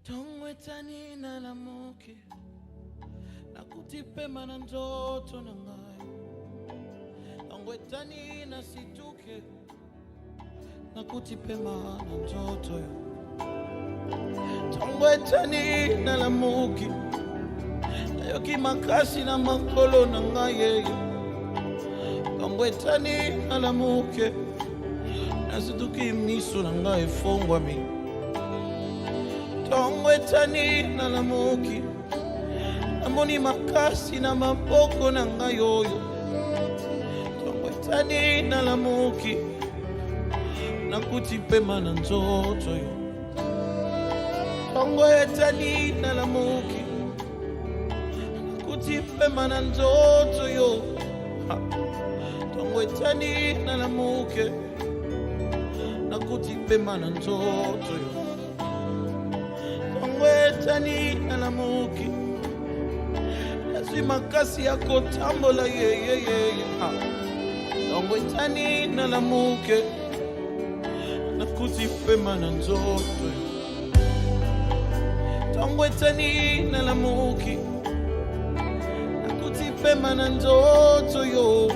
Tongwetani na lamuki na kutipema na ndoto na ngai. Tongwetani na situke na kutipema na ndoto yo. Tongwetani na lamuki na yoki makasi na makolo na ngai. Tongwetani na lamuki na situki miso na ngai fongwa mi. Tongwetani na lamuki amoni makasi na maboko na ngai oyo. Tongwetani na lamuki na kutipema na nzoto yo. Tongwetani na lamuki na kutipema na nzoto yo. Tongwetani na lamuki na kutipema na nzoto yo. Tongwetani na lamuki lazima kasi yako tambola ye. Tongwetani na lamuki na kutipema na nzoto yo. Tongwetani na lamuki na kutipema na nzoto yo.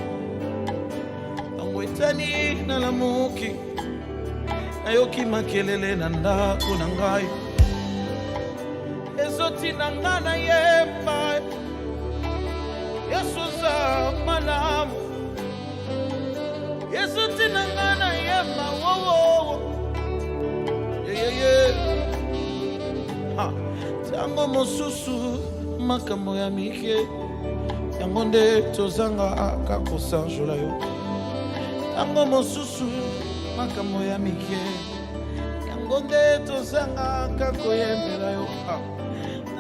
Tongwetani na lamuki na yoki makelele na ndako na ngai. Ezoti na ngana yemba Yesu za manamu. Ezoti na ngana yemba wo. Tango mosusu makambo ya mike yango nde tozanga kakosanjola yo. Tango mosusu makambo ya mike yango nde tozanga kakoyembela yo.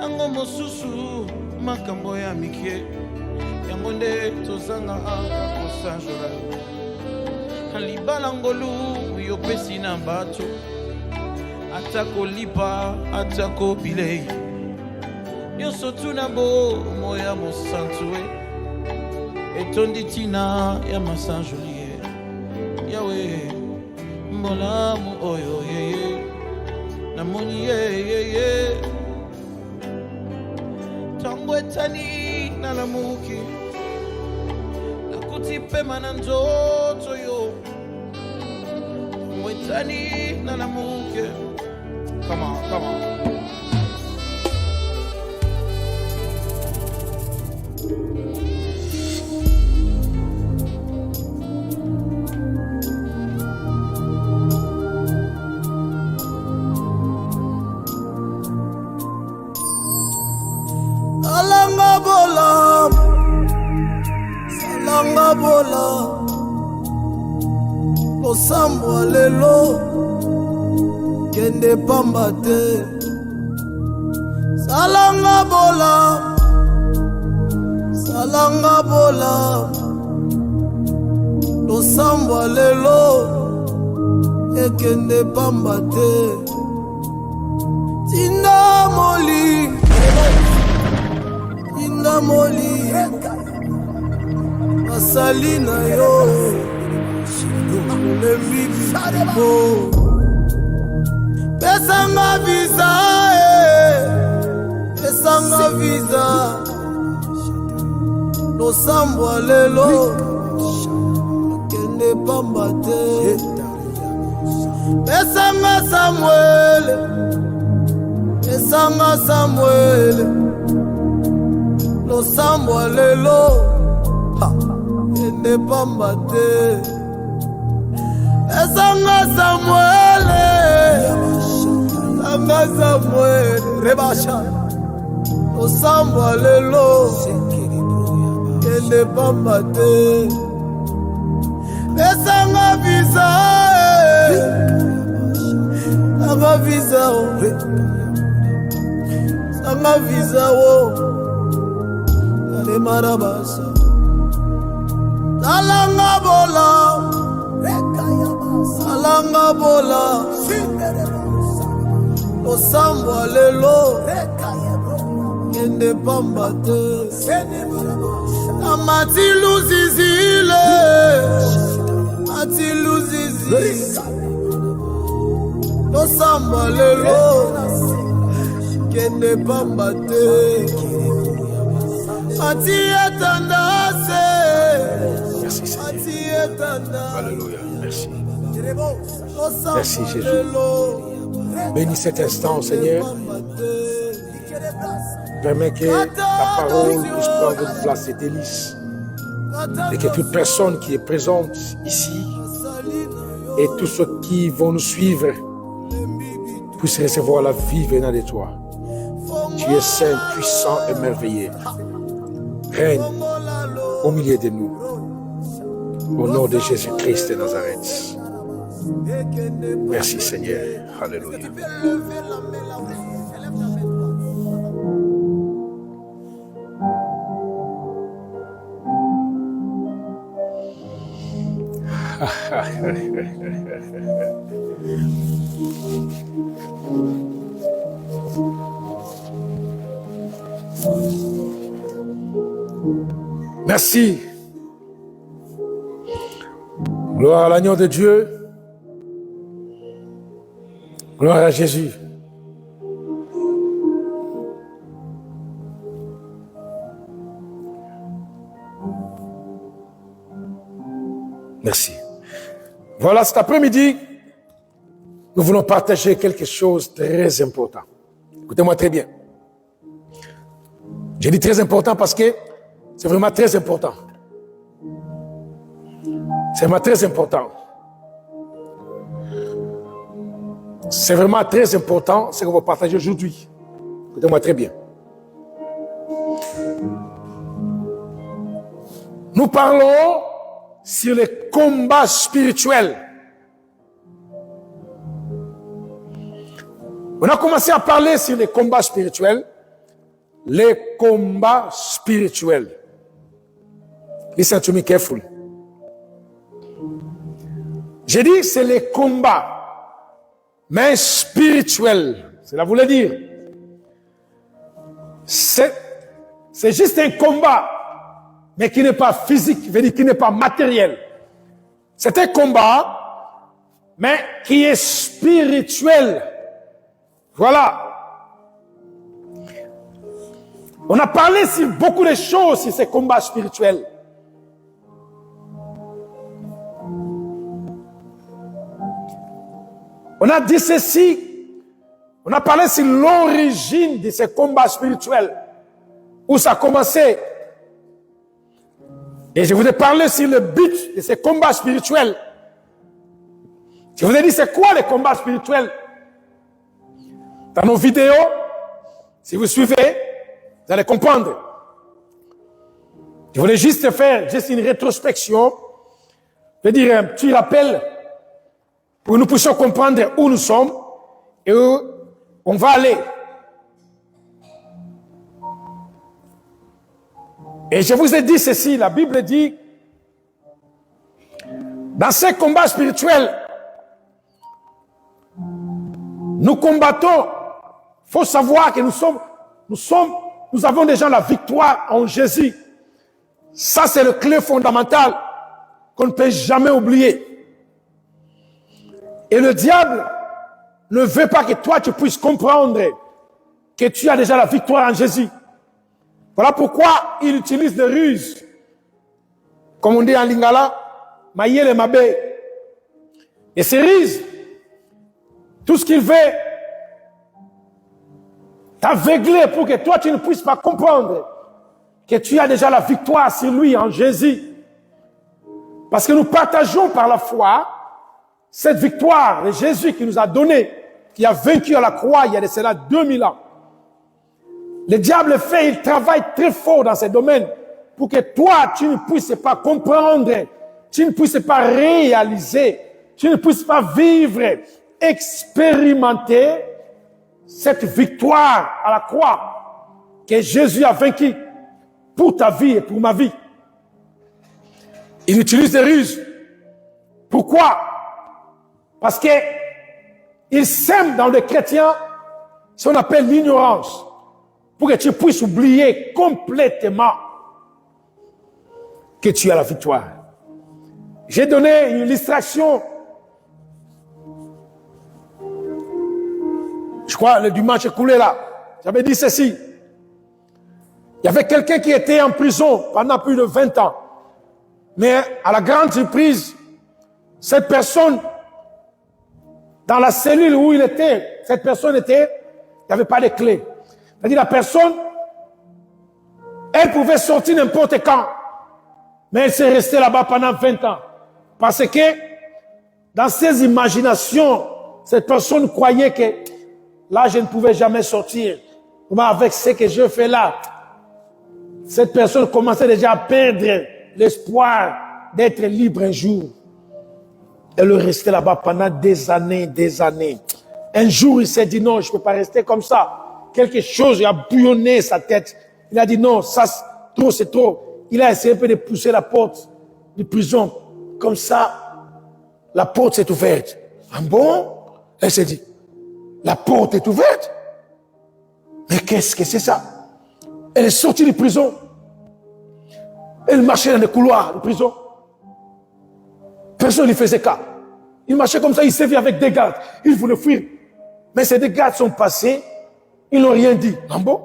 Tango mosusu makambo ya mike yango nde tozanga kakosanjola yo. Libala ngolu yopesi na bato atako lipa atako bilei nyonso tuna bo moya mosantue etondi tina ya masanjolie yawe mbolamu oyo yeye namoni yeye. Tongwetani na lamuki na kutipema na nzoto yo. Tongwetani na lamuki. Come on. Salanga bola Osambwa lelo kende pamba te. Salanga bola Osambwa lelo ekende pamba te. Tinda moli Asalina yo Lembi bibo Pesanga visa Losambwa lelo kende pamba te. Pesanga Samuel Losambwa lelo kende pamba te. Pesanga Samuel Rebasha Losambwa lelo kende pamba te. Pesanga visa ale marabasa. Salanga bola Osambwa lelo kende pamba te. Amatilu zizile Osambwa lelo kende pamba te atie tendance Merci Seigneur. Alléluia. Merci. Merci Jésus. Bénis cet instant, Seigneur. Permets que ta parole puisse prendre une place et délice. Et que toute personne qui est présente ici et tous ceux qui vont nous suivre puissent recevoir la vie venant de toi. Tu es saint, puissant et merveilleux. Règne au milieu de nous. Au nom de Jésus-Christ de Nazareth. Merci Seigneur. Alléluia. Merci. Gloire à l'agneau de Dieu. Gloire à Jésus. Merci. Voilà, cet après-midi, nous voulons partager quelque chose de très important. Écoutez-moi très bien. J'ai dit très important parce que c'est vraiment très important. C'est vraiment très important. C'est vraiment très important ce qu'on va partager aujourd'hui. Écoutez-moi très bien. Nous parlons sur les combats spirituels. On a commencé à parler sur les combats spirituels. Les combats spirituels. Listen to me carefully. J'ai dit c'est les combats, mais spirituels. Cela voulait dire. C'est juste un combat, mais qui n'est pas physique, veut dire qui n'est pas matériel. C'est un combat, mais qui est spirituel. Voilà. On a parlé sur beaucoup de choses sur ces combats spirituels. On a dit ceci, on a parlé sur l'origine de ces combats spirituels, où ça a commencé. Et je vous ai parlé sur le but de ces combats spirituels. Je vous ai dit c'est quoi les combats spirituels? Dans nos vidéos, si vous suivez, vous allez comprendre. Je voulais juste faire une rétrospection, je veux dire un petit rappel pour que nous puissions comprendre où nous sommes et où on va aller. Et je vous ai dit ceci, la Bible dit, dans ces combats spirituels, nous combattons. Il faut savoir que nous avons déjà la victoire en Jésus. Ça, c'est le clé fondamental qu'on ne peut jamais oublier. Et le diable ne veut pas que toi, tu puisses comprendre que tu as déjà la victoire en Jésus. Voilà pourquoi il utilise des ruses. Comme on dit en lingala, mayele mabe. Et ces ruses, tout ce qu'il veut, t'aveugler pour que toi, tu ne puisses pas comprendre que tu as déjà la victoire sur lui en Jésus. Parce que nous partageons par la foi cette victoire de Jésus qui nous a donné, qui a vaincu à la croix il y a de cela 2000 ans. Le diable fait, il travaille très fort dans ces domaines pour que toi, tu ne puisses pas comprendre, tu ne puisses pas réaliser, tu ne puisses pas vivre, expérimenter cette victoire à la croix que Jésus a vaincu pour ta vie et pour ma vie. Il utilise des ruses. Pourquoi? Parce que il sème dans les chrétiens ce qu'on appelle l'ignorance, pour que tu puisses oublier complètement que tu as la victoire. J'ai donné une illustration, je crois, le dimanche écoulé là. j'avais dit ceci. Il y avait quelqu'un qui était en prison pendant plus de 20 ans. Mais à la grande surprise, cette personne, dans la cellule où il était, cette personne était, il n'y avait pas de clé. C'est-à-dire la personne, elle pouvait sortir n'importe quand. Mais elle s'est restée là-bas pendant 20 ans. Parce que, dans ses imaginations, cette personne croyait que là, je ne pouvais jamais sortir. Mais avec ce que je fais là, cette personne commençait déjà à perdre l'espoir d'être libre un jour. Elle est restée là-bas pendant des années, des années. Un jour, il s'est dit non, je ne peux pas rester comme ça. Quelque chose a bouillonné sa tête. Il a dit non, ça, c'est trop. Il a essayé un peu de pousser la porte de prison. Comme ça, la porte s'est ouverte. Ah bon? Elle s'est dit, la porte est ouverte? Mais qu'est-ce que c'est ça? Elle est sortie de prison. Elle marchait dans les couloirs de prison. Personne ne lui faisait cas. Il marchait comme ça, il s'est vu avec des gardes. Il voulait fuir. Mais ces deux gardes sont passés, ils n'ont rien dit. Ah bon?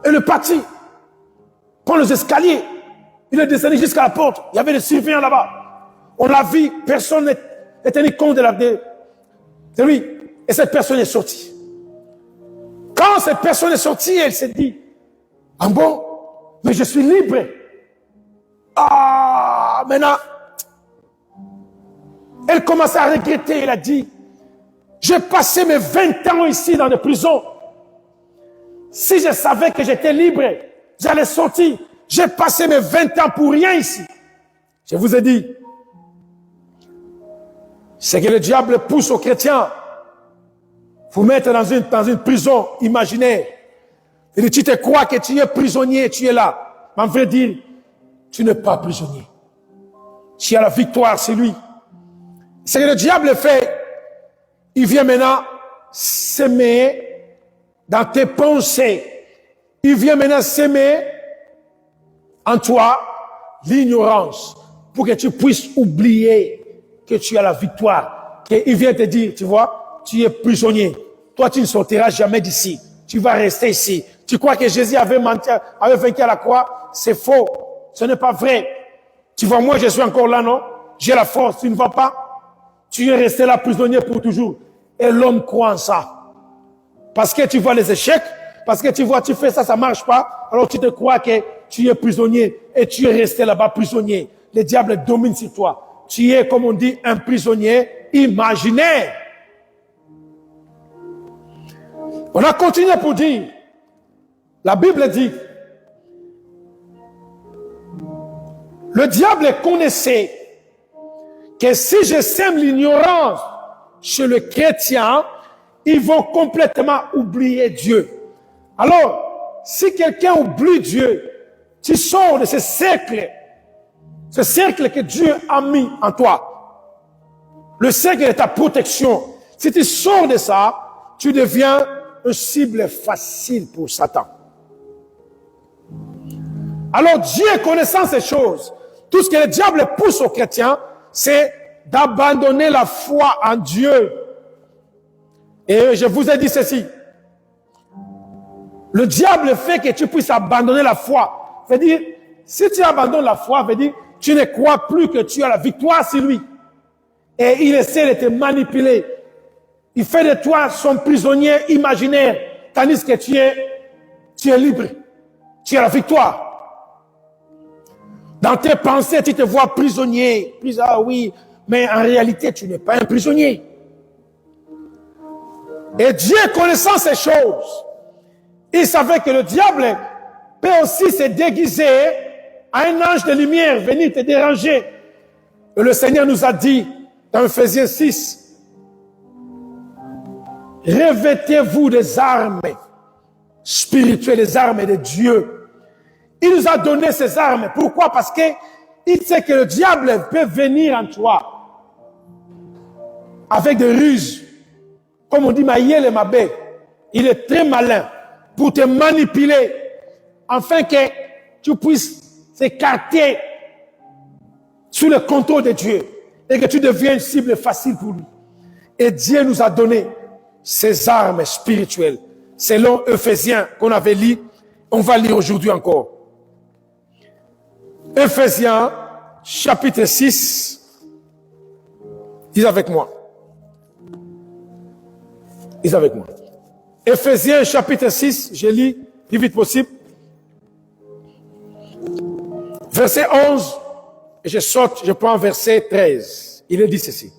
Elle est partie. Prend les escaliers. Il est descendu jusqu'à la porte. Il y avait des surveillants là-bas. On l'a vu, personne n'est tenu compte de lui. Et cette personne est sortie. Quand cette personne est sortie, elle s'est dit, ah bon, mais je suis libre. Ah, maintenant, elle commence à regretter. Elle a dit, j'ai passé mes 20 ans ici dans des prisons. Si je savais que j'étais libre, j'allais sortir. J'ai passé mes 20 ans pour rien ici. Je vous ai dit, c'est que le diable pousse aux chrétiens vous mettre dans une prison imaginaire. Et tu te crois que tu es prisonnier, tu es là. Mais en vrai dire, tu n'es pas prisonnier. Tu as la victoire, c'est lui. C'est que le diable fait, il vient maintenant s'aimer dans tes pensées. Il vient maintenant s'aimer en toi l'ignorance pour que tu puisses oublier que tu as la victoire. Il vient te dire, tu vois, tu es prisonnier. Toi, tu ne sortiras jamais d'ici. Tu vas rester ici. Tu crois que Jésus avait menti, avait vaincu à la croix? C'est faux. Ce n'est pas vrai. Tu vois, moi, je suis encore là, non? J'ai la force. Tu ne vas pas? Tu es resté là prisonnier pour toujours. Et l'homme croit en ça. Parce que tu vois les échecs, parce que tu vois, tu fais ça, ça marche pas, alors tu te crois que tu es prisonnier et tu es resté là-bas prisonnier. Le diable domine sur toi. Tu es, comme on dit, un prisonnier imaginaire. On a continué pour dire, la Bible dit, le diable connaissait que si je sème l'ignorance chez le chrétien, ils vont complètement oublier Dieu. Alors, si quelqu'un oublie Dieu, tu sors de ce cercle que Dieu a mis en toi. Le cercle de ta protection. Si tu sors de ça, tu deviens une cible facile pour Satan. Alors Dieu, connaissant ces choses, tout ce que le diable pousse aux chrétiens, c'est d'abandonner la foi en Dieu. Et je vous ai dit ceci. Le diable fait que tu puisses abandonner la foi. Veut dire, si tu abandonnes la foi, veut dire, tu ne crois plus que tu as la victoire sur lui. Et il essaie de te manipuler. Il fait de toi son prisonnier imaginaire, tandis que tu es libre. Tu as la victoire. Dans tes pensées, tu te vois prisonnier. Ah oui, mais en réalité, tu n'es pas un prisonnier. Et Dieu, connaissant ces choses, il savait que le diable peut aussi se déguiser à un ange de lumière, venir te déranger. Et le Seigneur nous a dit, dans Ephésiens 6, revêtez-vous des armes spirituelles, des armes de Dieu. Il nous a donné ces armes. Pourquoi? Parce qu'il sait que le diable peut venir en toi avec des ruses. Comme on dit, Maïel et Mabé. Il est très malin pour te manipuler afin que tu puisses t'écarter sous le contrôle de Dieu et que tu deviennes une cible facile pour lui. Et Dieu nous a donné ces armes spirituelles. selon Ephésiens qu'on avait lu. On va lire aujourd'hui encore. Ephésiens, chapitre 6. Dis avec moi. Dis avec moi. Ephésiens, chapitre 6, je lis le plus vite possible. Verset 11, et je saute, je prends verset 13. Il est dit ceci.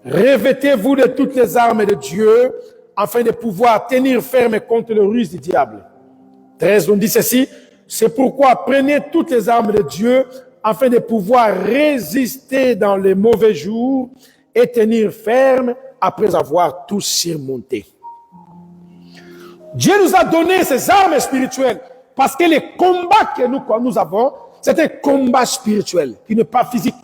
Revêtez-vous de toutes les armes de Dieu, afin de pouvoir tenir ferme contre le ruse du diable. 13, on dit ceci. C'est pourquoi prenez toutes les armes de Dieu, afin de pouvoir résister dans les mauvais jours et tenir ferme après avoir tout surmonté. Dieu nous a donné ces armes spirituelles parce que les combats que nous avons, c'est un combat spirituel qui n'est pas physique.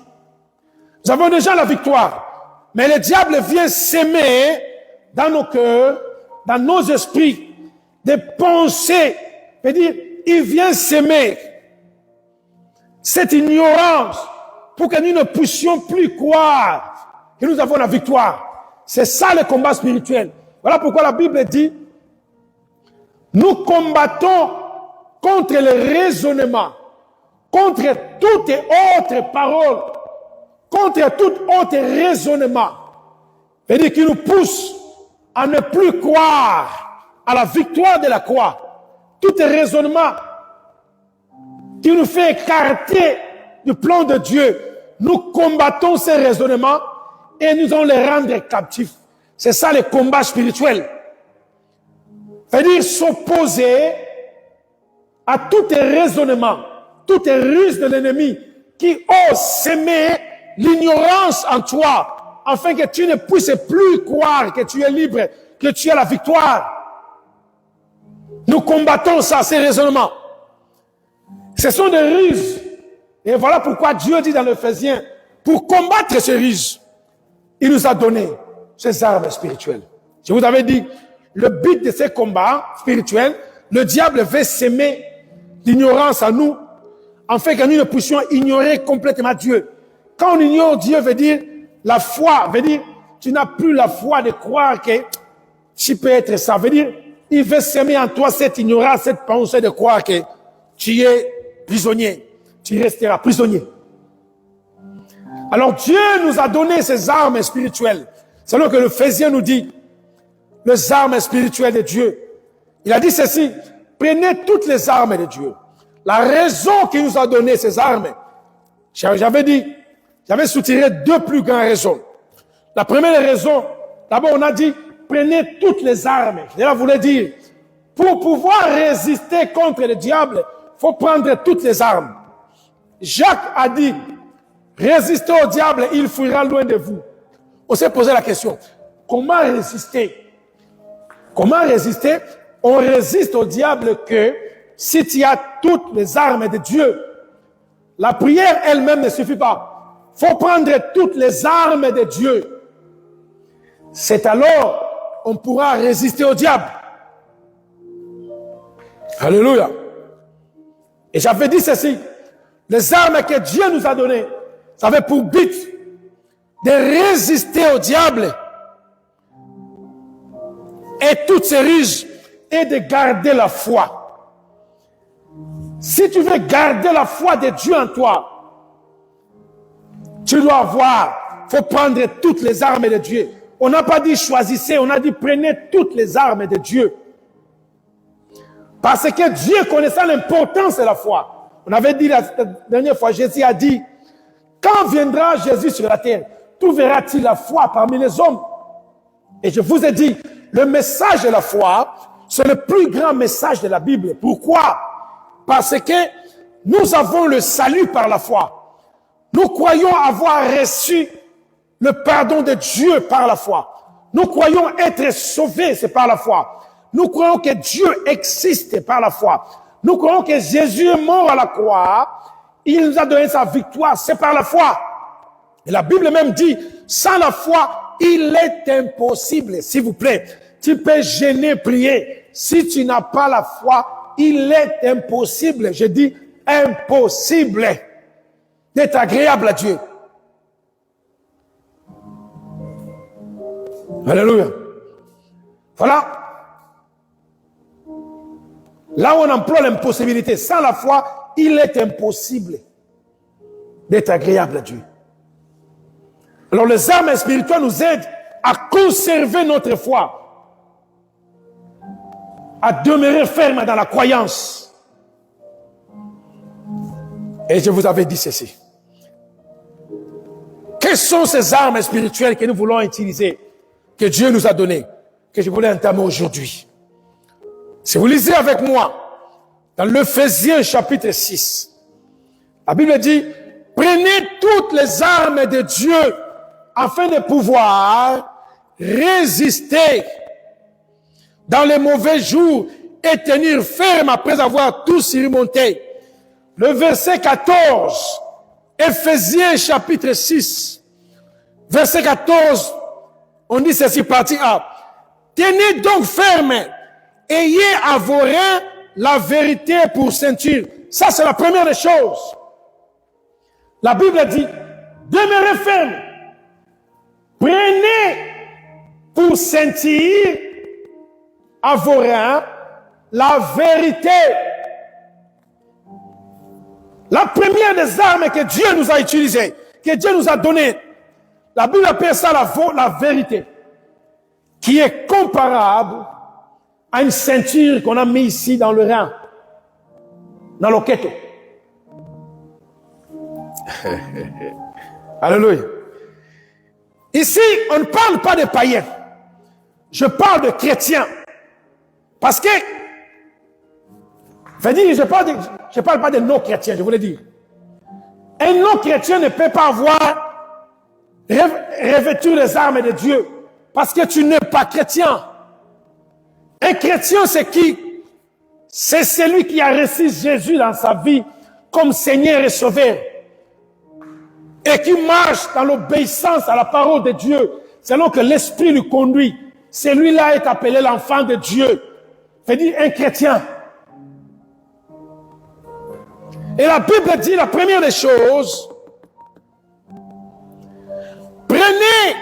Nous avons déjà la victoire, mais le diable vient s'aimer dans nos cœurs, dans nos esprits, des pensées. C'est-à-dire, il vient s'aimer cette ignorance pour que nous ne puissions plus croire que nous avons la victoire. C'est ça le combat spirituel. Voilà pourquoi la Bible dit, nous combattons contre le raisonnement, contre toute autre parole, contre tout autre raisonnement, c'est-à-dire qui nous pousse à ne plus croire à la victoire de la croix. Tout raisonnement qui nous fait écarter du plan de Dieu, nous combattons ces raisonnements et nous allons les rendre captifs. C'est ça le combat spirituel. C'est-à-dire s'opposer à tout raisonnement, toute ruse de l'ennemi qui ose s'aimer l'ignorance en toi, afin que tu ne puisses plus croire que tu es libre, que tu as la victoire. Nous combattons ça, ces raisonnements. Ce sont des ruses. Et voilà pourquoi Dieu dit dans l'Éphésiens, pour combattre ces ruses, il nous a donné ces armes spirituelles. Je vous avais dit, le but de ces combats spirituels, le diable veut s'aimer l'ignorance en nous, afin que nous ne puissions ignorer complètement Dieu. Quand on ignore Dieu, veut dire, la foi, veut dire, tu n'as plus la foi de croire que tu peux être ça. Veut dire, il veut s'aimer en toi cette ignorance, cette pensée de croire que tu es prisonnier. Tu resteras prisonnier. Alors Dieu nous a donné ces armes spirituelles. C'est là que l'Éphésiens nous dit, les armes spirituelles de Dieu. Il a dit ceci, prenez toutes les armes de Dieu. La raison qu'il nous a donné ces armes, j'avais soutiré deux plus grandes raisons. La première raison, d'abord on a dit, prenez toutes les armes. Cela voulait dire, pour pouvoir résister contre le diable, il faut prendre toutes les armes. Jacques a dit, résistez au diable, il fuira loin de vous. On s'est posé la question, comment résister? Comment résister? On résiste au diable que si tu as toutes les armes de Dieu. La prière elle-même ne suffit pas. Il faut prendre toutes les armes de Dieu. C'est alors on pourra résister au diable. Alléluia. Et j'avais dit ceci, les armes que Dieu nous a données, ça avait pour but de résister au diable et toutes ces ruses et de garder la foi. Si tu veux garder la foi de Dieu en toi, tu dois avoir, il faut prendre toutes les armes de Dieu. On n'a pas dit choisissez, on a dit prenez toutes les armes de Dieu. Parce que Dieu connaissant l'importance de la foi. On avait dit la dernière fois, Jésus a dit, quand viendra Jésus sur la terre, trouveras-tu la foi parmi les hommes? Et je vous ai dit, le message de la foi, c'est le plus grand message de la Bible. Pourquoi? Parce que nous avons le salut par la foi. Nous croyons avoir reçu le pardon de Dieu par la foi. Nous croyons être sauvés, c'est par la foi. Nous croyons que Dieu existe par la foi. Nous croyons que Jésus est mort à la croix. Il nous a donné sa victoire, c'est par la foi. Et la Bible même dit, sans la foi, il est impossible. S'il vous plaît, tu peux gêner, prier. Si tu n'as pas la foi, il est impossible. Je dis impossible d'être agréable à Dieu. Alléluia. Voilà. Là où on emploie l'impossibilité, sans la foi, il est impossible d'être agréable à Dieu. Alors les armes spirituelles nous aident à conserver notre foi, à demeurer ferme dans la croyance. Et je vous avais dit ceci. Quelles sont ces armes spirituelles que nous voulons utiliser, que Dieu nous a données, que je voulais entamer aujourd'hui? Si vous lisez avec moi, dans l'Éphésiens chapitre 6, la Bible dit, prenez toutes les armes de Dieu afin de pouvoir résister dans les mauvais jours et tenir ferme après avoir tout surmonté. Le verset 14, Éphésiens chapitre 6, verset 14, on dit ceci, partie A. Tenez donc ferme, ayez à vos reins la vérité pour ceinture. Ça, c'est la première des choses. La Bible dit, demeurez ferme. Prenez pour ceinture à vos reins la vérité. La première des armes que Dieu nous a utilisées, que Dieu nous a données, la Bible appelle ça la vérité, qui est comparable à une ceinture qu'on a mise ici dans le rein, dans l'oquette. Alléluia. Ici, on ne parle pas de païens. Je parle de chrétiens. Parce que, je parle pas de non-chrétiens, je voulais dire. Un non-chrétien ne peut pas avoir revêtu les armes de Dieu. Parce que tu n'es pas chrétien. Un chrétien, c'est qui? C'est celui qui a reçu Jésus dans sa vie comme Seigneur et Sauveur. Et qui marche dans l'obéissance à la parole de Dieu, selon que l'Esprit lui conduit. Celui-là est appelé l'enfant de Dieu. C'est-à-dire un chrétien. Et la Bible dit la première des choses, prenez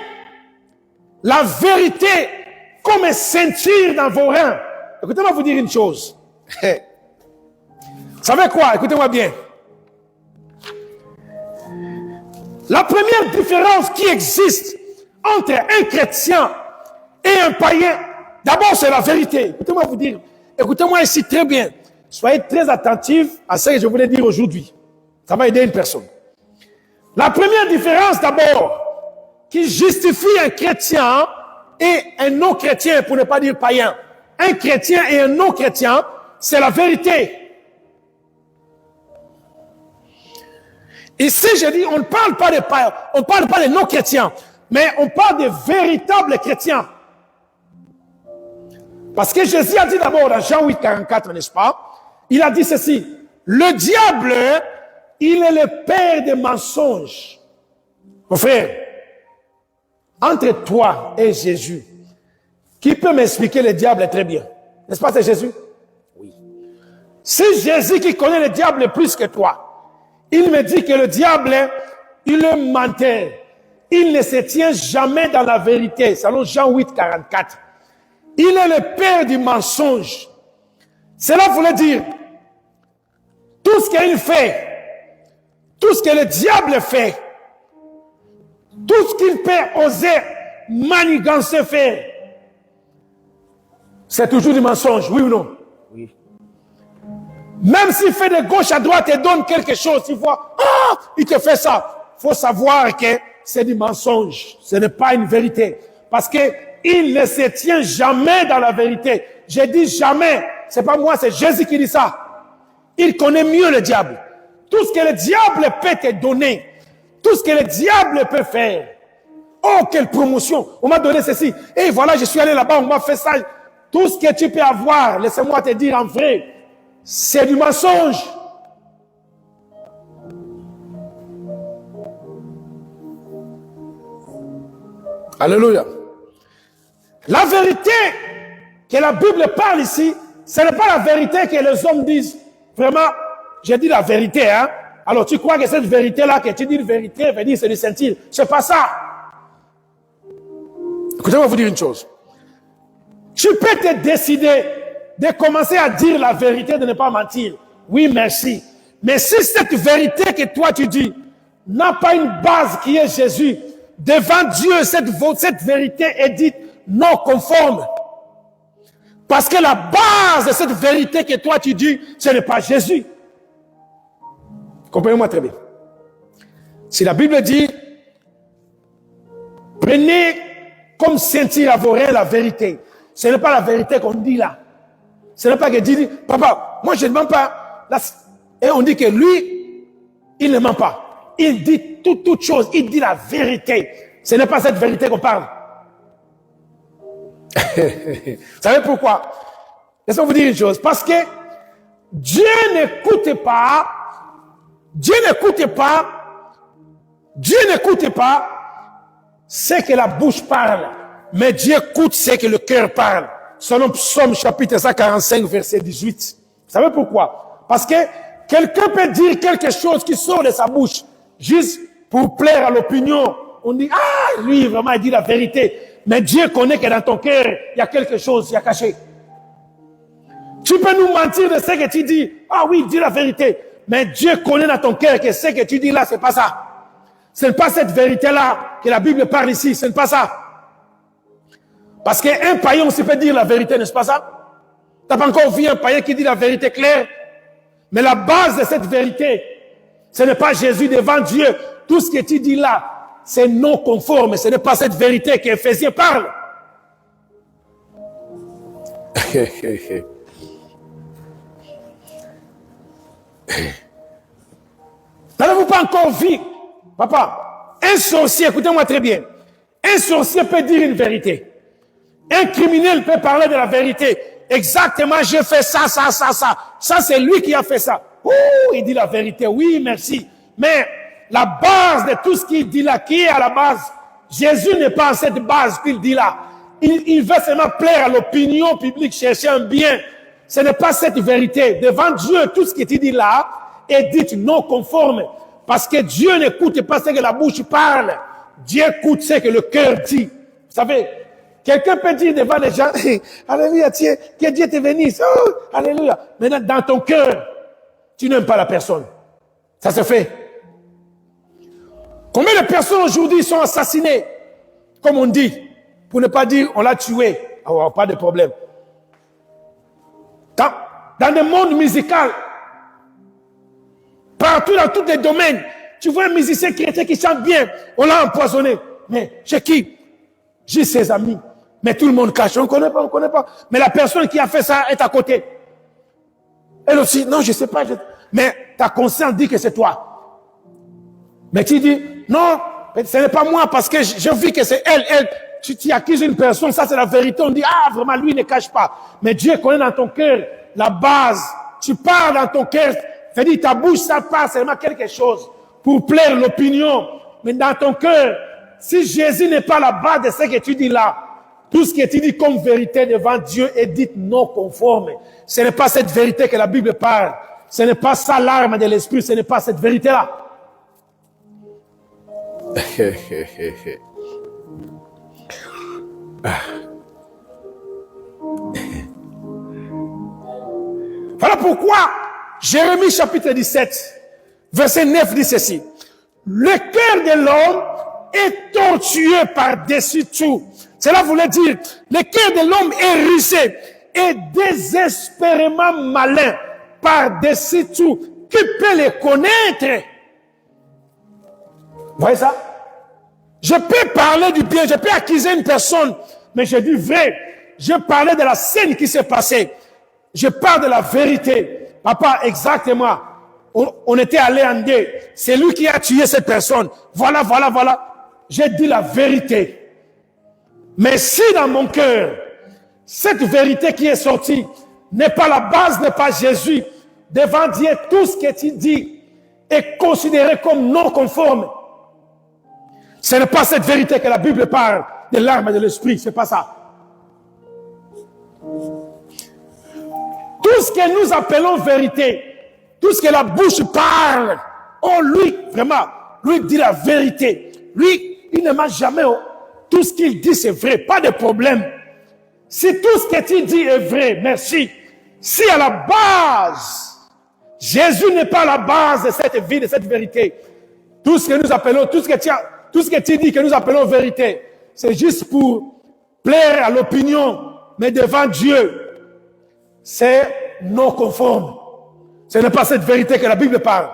la vérité comme une ceinture dans vos reins. Écoutez-moi vous dire une chose. Vous savez quoi? Écoutez-moi bien. La première différence qui existe entre un chrétien et un païen, d'abord c'est la vérité. Écoutez-moi vous dire, écoutez-moi ici très bien. Soyez très attentifs à ce que je voulais dire aujourd'hui. Ça va aider une personne. La première différence d'abord, qui justifie un chrétien et un non-chrétien, pour ne pas dire païen. Un chrétien et un non-chrétien, c'est la vérité. Ici, je dis, on ne parle pas de païens, on ne parle pas de non-chrétiens, mais on parle de véritables chrétiens. Parce que Jésus a dit d'abord dans Jean 8, 44, n'est-ce pas? Il a dit ceci, le diable, il est le père des mensonges. Mon frère, entre toi et Jésus, qui peut m'expliquer le diable très bien? N'est-ce pas, c'est Jésus? Oui. C'est Jésus qui connaît le diable plus que toi. Il me dit que le diable, il est menteur. Il ne se tient jamais dans la vérité. Selon Jean 8, 44. Il est le père du mensonge. Cela voulait dire, tout ce qu'il fait, tout ce que le diable fait, tout ce qu'il peut oser manigancer faire, c'est toujours du mensonge, oui ou non? Oui. Même s'il fait de gauche à droite et donne quelque chose, il voit, il te fait ça. Il faut savoir que c'est du mensonge. Ce n'est pas une vérité. Parce que il ne se tient jamais dans la vérité. Je dis jamais. C'est pas moi, c'est Jésus qui dit ça. Il connaît mieux le diable. Tout ce que le diable peut te donner, tout ce que le diable peut faire. Oh, quelle promotion! On m'a donné ceci. Et voilà, je suis allé là-bas, on m'a fait ça. Tout ce que tu peux avoir, laissez-moi te dire en vrai, c'est du mensonge. Alléluia. La vérité que la Bible parle ici, ce n'est pas la vérité que les hommes disent. Vraiment, j'ai dit la vérité, hein. Alors tu crois que cette vérité-là, que tu dis une vérité, veut dire c'est du sentir. C'est pas ça. Écoutez-moi vous dire une chose. Tu peux te décider de commencer à dire la vérité, de ne pas mentir. Oui, merci. Mais si cette vérité que toi tu dis n'a pas une base qui est Jésus, devant Dieu, cette vérité est dite non conforme. Parce que la base de cette vérité que toi tu dis, ce n'est pas Jésus. Comprenez-moi très bien. Si la Bible dit, prenez comme ceinture à vos reins la vérité. Ce n'est pas la vérité qu'on dit là. Ce n'est pas que Dieu dit, papa, moi je ne mens pas. Là, et on dit que lui, il ne ment pas. Il dit toute chose, il dit la vérité. Ce n'est pas cette vérité qu'on parle. Vous savez pourquoi? Laissez-moi vous dire une chose. Parce que Dieu n'écoute pas ce que la bouche parle, mais Dieu écoute ce que le cœur parle. Selon Psaume chapitre 145, verset 18. Vous savez pourquoi? Parce que quelqu'un peut dire quelque chose qui sort de sa bouche, juste pour plaire à l'opinion. On dit, ah, lui, vraiment, il dit la vérité. Mais Dieu connaît que dans ton cœur, il y a quelque chose qui est caché. Tu peux nous mentir de ce que tu dis. Ah oui, dis la vérité. Mais Dieu connaît dans ton cœur que ce que tu dis là, c'est pas ça. Ce n'est pas cette vérité-là que la Bible parle ici. Ce n'est pas ça. Parce qu'un païen aussi peut dire la vérité, n'est-ce pas ça? Tu n'as pas encore vu un païen qui dit la vérité claire? Mais la base de cette vérité, ce n'est pas Jésus devant Dieu. Tout ce que tu dis là, c'est non conforme. Ce n'est pas cette vérité qu'Éphésiens parle. N'avez-vous pas encore vu, papa, un sorcier, écoutez-moi très bien, un sorcier peut dire une vérité. Un criminel peut parler de la vérité. Exactement, j'ai fait ça, ça, ça, ça. Ça, c'est lui qui a fait ça. Ouh, il dit la vérité. Oui, merci. Mais la base de tout ce qu'il dit là, qui est à la base? Jésus n'est pas à cette base qu'il dit là. Il veut seulement plaire à l'opinion publique, chercher un bien. Ce n'est pas cette vérité. Devant Dieu, tout ce que tu dis là est dit non conforme. Parce que Dieu n'écoute pas ce que la bouche parle. Dieu écoute ce que le cœur dit. Vous savez, quelqu'un peut dire devant les gens, alléluia, tiens, que Dieu te bénisse. Oh, alléluia. Maintenant, dans ton cœur, tu n'aimes pas la personne. Ça se fait. Combien de personnes aujourd'hui sont assassinées, comme on dit, pour ne pas dire on l'a tué. Oh, pas de problème. Dans le monde musical, partout dans tous les domaines, tu vois un musicien chrétien qui chante bien, on l'a empoisonné. Mais chez qui? J'ai ses amis. Mais tout le monde cache, on ne connaît pas. Mais la personne qui a fait ça est à côté. Elle aussi, non, je ne sais pas. Mais ta conscience dit que c'est toi. Mais tu dis, non, ce n'est pas moi parce que je vis que c'est elle. Tu accuses une personne, ça c'est la vérité. On dit, ah, vraiment, lui ne cache pas. Mais Dieu connaît dans ton cœur la base. Tu parles dans ton cœur. C'est-à-dire, ta bouche, ça parle seulement quelque chose pour plaire l'opinion. Mais dans ton cœur, si Jésus n'est pas la base de ce que tu dis là, tout ce que tu dis comme vérité devant Dieu est dit non conforme. Ce n'est pas cette vérité que la Bible parle. Ce n'est pas ça l'arme de l'esprit, ce n'est pas cette vérité-là. Voilà pourquoi Jérémie chapitre 17, verset 9 dit ceci. Le cœur de l'homme est tortueux par-dessus tout. Cela voulait dire, le cœur de l'homme est rusé et désespérément malin par-dessus tout. Qui peut le connaître? Vous voyez ça? Je peux parler du bien, je peux accuser une personne, mais je dis vrai. Je parlais de la scène qui s'est passée. Je parle de la vérité. Papa, exactement. On était allé en deuil. C'est lui qui a tué cette personne. Voilà. J'ai dit la vérité. Mais si dans mon cœur, cette vérité qui est sortie n'est pas la base, n'est pas Jésus, devant Dieu, tout ce que tu dis est considéré comme non conforme. Ce n'est pas cette vérité que la Bible parle de l'arme de l'esprit, c'est pas ça. Tout ce que nous appelons vérité, tout ce que la bouche parle, oh lui, vraiment, lui dit la vérité. Lui, il ne ment jamais. Oh. Tout ce qu'il dit, c'est vrai, pas de problème. Si tout ce que tu dis est vrai, merci. Si à la base, Jésus n'est pas la base de cette vie, de cette vérité, tout ce que nous appelons, tout ce que tu dis que nous appelons vérité, c'est juste pour plaire à l'opinion, mais devant Dieu, c'est non conforme. Ce n'est pas cette vérité que la Bible parle.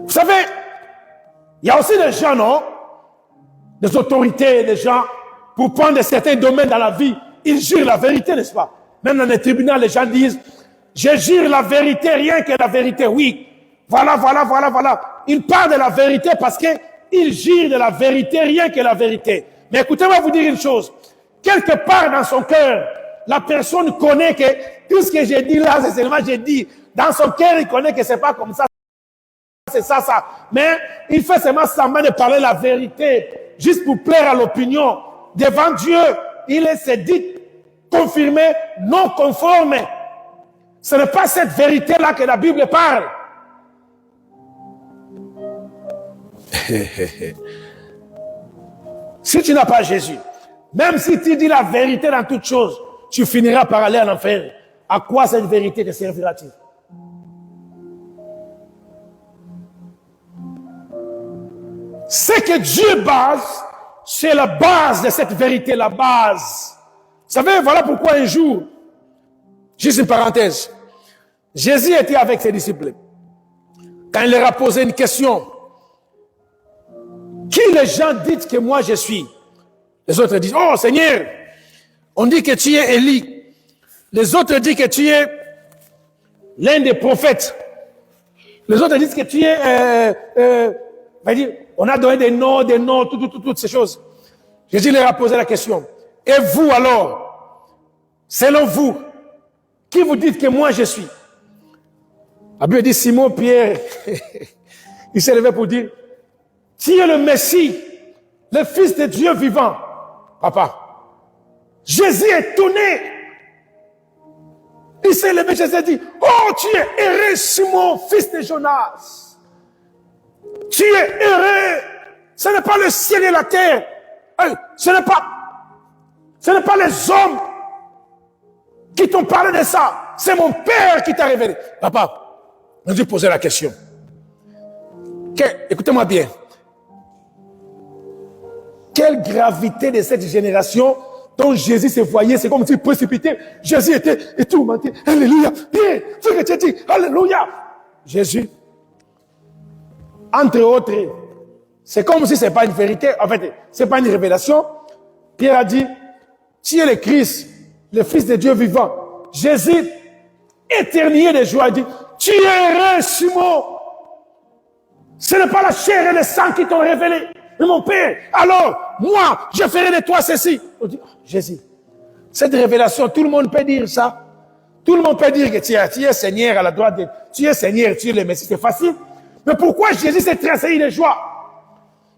Vous savez, il y a aussi des gens, non? Des autorités, des gens, pour prendre certains domaines dans la vie, ils jurent la vérité, n'est-ce pas? Même dans les tribunaux, les gens disent, je jure la vérité, rien que la vérité. Oui, voilà. Ils parlent de la vérité parce qu'ils jurent de la vérité, rien que la vérité. Mais écoutez-moi vous dire une chose. Quelque part dans son cœur, la personne connaît que tout ce que j'ai dit là, c'est seulement j'ai dit. Dans son cœur, il connaît que c'est pas comme ça. C'est ça. Mais il fait seulement semblant de parler la vérité, juste pour plaire à l'opinion. Devant Dieu, il s'est dit confirmé, non conforme. Ce n'est pas cette vérité-là que la Bible parle. Si tu n'as pas Jésus, même si tu dis la vérité dans toutes choses, tu finiras par aller en enfer. À quoi cette vérité te servira-t-il? Ce que Dieu base, c'est la base de cette vérité, la base. Vous savez, voilà pourquoi un jour, juste une parenthèse, Jésus était avec ses disciples. Quand il leur a posé une question, qui les gens disent que moi je suis? Les autres disent, oh Seigneur, on dit que tu es Élie. Les autres disent que tu es l'un des prophètes. Les autres disent que tu es, on a donné des noms, toutes ces choses. Jésus leur a posé la question. Et vous alors, selon vous, qui vous dites que moi je suis? La Bible dit Simon Pierre, il s'est levé pour dire, tu es le Messie, le Fils de Dieu vivant. Papa, Jésus est étonné. Il s'est levé, Jésus a dit, oh, tu es heureux, Simon, fils de Jonas. Tu es heureux. Ce n'est pas le ciel et la terre. Ce n'est pas les hommes qui t'ont parlé de ça. C'est mon Père qui t'a révélé. Papa, on dit poser la question. Écoutez-moi bien. Quelle gravité de cette génération dont Jésus se voyait, c'est comme s'il précipitait. Jésus était tourmenté. Alléluia. Ce que tu as dit. Alléluia. Jésus, entre autres, c'est comme si ce n'est pas une vérité. En fait, ce n'est pas une révélation. Pierre a dit, tu es le Christ, le Fils de Dieu vivant. Jésus, éternué de joie, a dit, tu es heureux, Simon. Ce n'est pas la chair et le sang qui t'ont révélé, mais mon Père. Alors, moi, je ferai de toi ceci. On dit, oh, Jésus, cette révélation, tout le monde peut dire ça. Tout le monde peut dire que tu es Seigneur à la droite de Dieu. Tu es Seigneur, tu es le Messie, c'est facile. Mais pourquoi Jésus s'est tressailli de joie?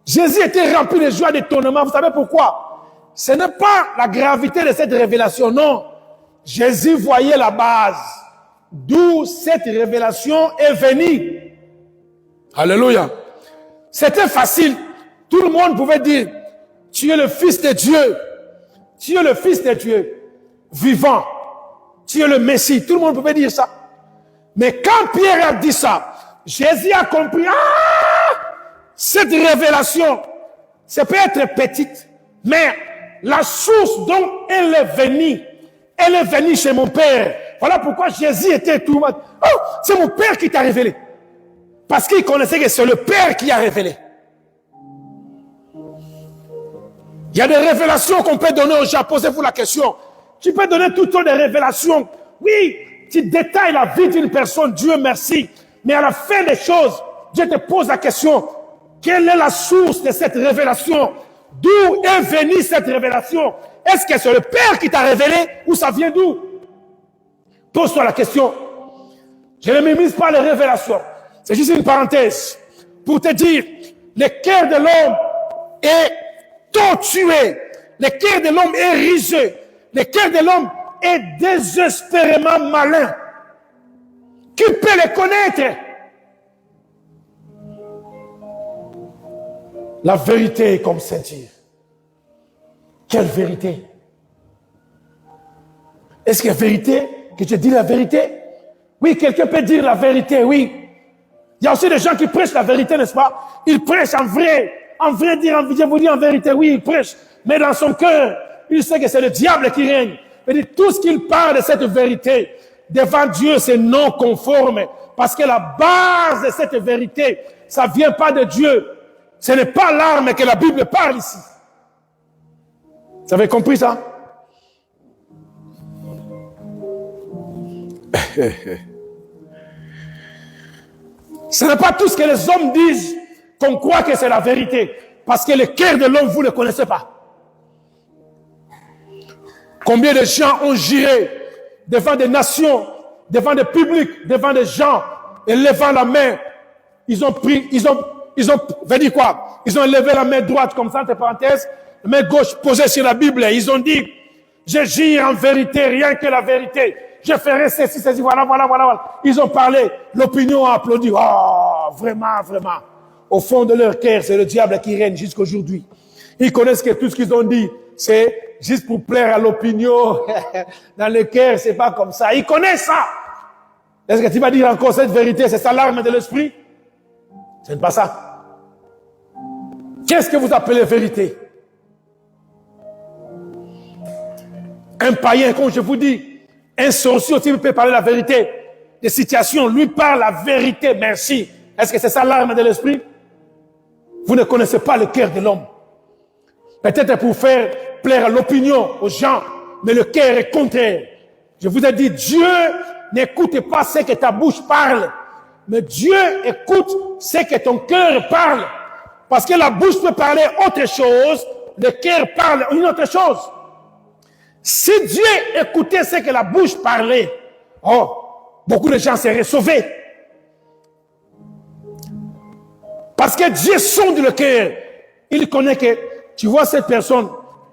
Jésus était rempli de joie, d'étonnement. Vous savez pourquoi? Ce n'est pas la gravité de cette révélation, non. Jésus voyait la base. D'où cette révélation est venue. Alléluia. C'était facile. Tout le monde pouvait dire, tu es le Fils de Dieu. Tu es le Fils de Dieu. Vivant. Tu es le Messie. Tout le monde pouvait dire ça. Mais quand Pierre a dit ça, Jésus a compris, cette révélation, ça peut être petite, mais la source dont elle est venue chez mon Père. Voilà pourquoi Jésus était tout le monde. Oh, c'est mon Père qui t'a révélé. Parce qu'il connaissait que c'est le Père qui a révélé. Il y a des révélations qu'on peut donner aux gens. Posez-vous la question. Tu peux donner toutes sortes de révélations. Oui, tu détailles la vie d'une personne, Dieu merci. Mais à la fin des choses, Dieu te pose la question. Quelle est la source de cette révélation? D'où est venue cette révélation? Est-ce que c'est le Père qui t'a révélé ou ça vient d'où? Pose-toi la question. Je ne minimise pas les révélations. C'est juste une parenthèse pour te dire, le cœur de l'homme est tortué. Le cœur de l'homme est risé. Le cœur de l'homme est désespérément malin. Qui peut le connaître? La vérité est comme ceinture. Quelle vérité? Est-ce qu'il y a vérité? Que tu dis la vérité? Oui, quelqu'un peut dire la vérité, oui. Il y a aussi des gens qui prêchent la vérité, n'est-ce pas? Ils prêchent en vrai dire, je vous dis en vérité, oui, ils prêchent. Mais dans son cœur, il sait que c'est le diable qui règne. Mais tout ce qu'il parle de cette vérité, devant Dieu, c'est non conforme. Parce que la base de cette vérité, ça vient pas de Dieu. Ce n'est pas l'arme que la Bible parle ici. Vous avez compris ça? Ce n'est pas tout ce que les hommes disent qu'on croit que c'est la vérité. Parce que le cœur de l'homme, vous ne le connaissez pas. Combien de gens ont juré devant des nations, devant des publics, devant des gens, et levant la main, ils ont dit quoi? Ils ont levé la main droite comme ça, entre parenthèses, la main gauche posée sur la Bible, et ils ont dit, je jure en vérité, rien que la vérité. Je ferai ceci, voilà. Ils ont parlé, l'opinion a applaudi. Oh, vraiment. Au fond de leur cœur, c'est le diable qui règne jusqu'aujourd'hui. Ils connaissent que tout ce qu'ils ont dit, c'est juste pour plaire à l'opinion. Dans le cœur, c'est pas comme ça. Ils connaissent ça. Est-ce que tu vas dire encore cette vérité, c'est ça l'arme de l'esprit? Ce n'est pas ça. Qu'est-ce que vous appelez vérité? Un païen, comme je vous dis, un sorcier aussi peut parler la vérité. Des situations, lui parle la vérité, merci. Est-ce que c'est ça l'arme de l'esprit? Vous ne connaissez pas le cœur de l'homme. Peut-être pour faire plaire à l'opinion, aux gens, mais le cœur est contraire. Je vous ai dit, Dieu n'écoute pas ce que ta bouche parle, mais Dieu écoute ce que ton cœur parle. Parce que la bouche peut parler autre chose, le cœur parle une autre chose. Si Dieu écoutait ce que la bouche parlait, beaucoup de gens seraient sauvés. Parce que Dieu sonde le cœur. Il connaît que, tu vois cette personne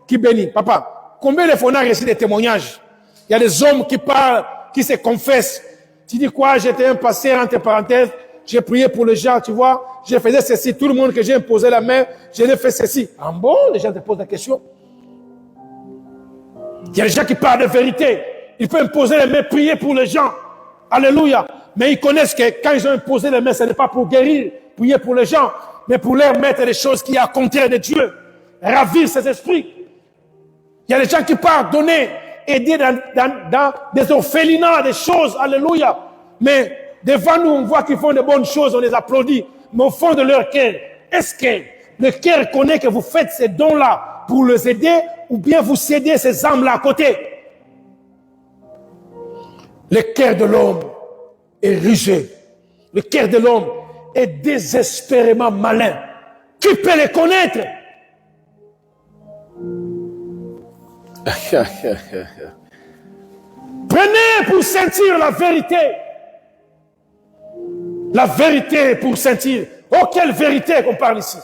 qui bénit. Papa, combien de fois on a reçu des témoignages? Il y a des hommes qui parlent, qui se confessent. Tu dis quoi? J'étais un pasteur, entre parenthèses. J'ai prié pour les gens, tu vois. Je faisais ceci. Tout le monde que j'ai imposé la main, je l'ai fait ceci. Ah bon? Les gens te posent la question. Il y a des gens qui parlent de vérité. Ils peuvent imposer les mains, prier pour les gens. Alléluia. Mais ils connaissent que quand ils ont imposé les mains, ce n'est pas pour guérir, prier pour les gens, mais pour leur mettre des choses qui sont contraires de Dieu. Ravir ses esprits. Il y a des gens qui parlent donner, aider dans des orphelinats, des choses. Alléluia. Mais devant nous, on voit qu'ils font de bonnes choses, on les applaudit. Mais au fond de leur cœur, est-ce que le cœur connaît que vous faites ces dons-là pour les aider ou bien vous cédez ces âmes-là à côté? Le cœur de l'homme est rusé. Le cœur de l'homme est désespérément malin. Qui peut le connaître? Prenez pour sentir la vérité. La vérité pour sentir. Oh, quelle vérité qu'on parle ici.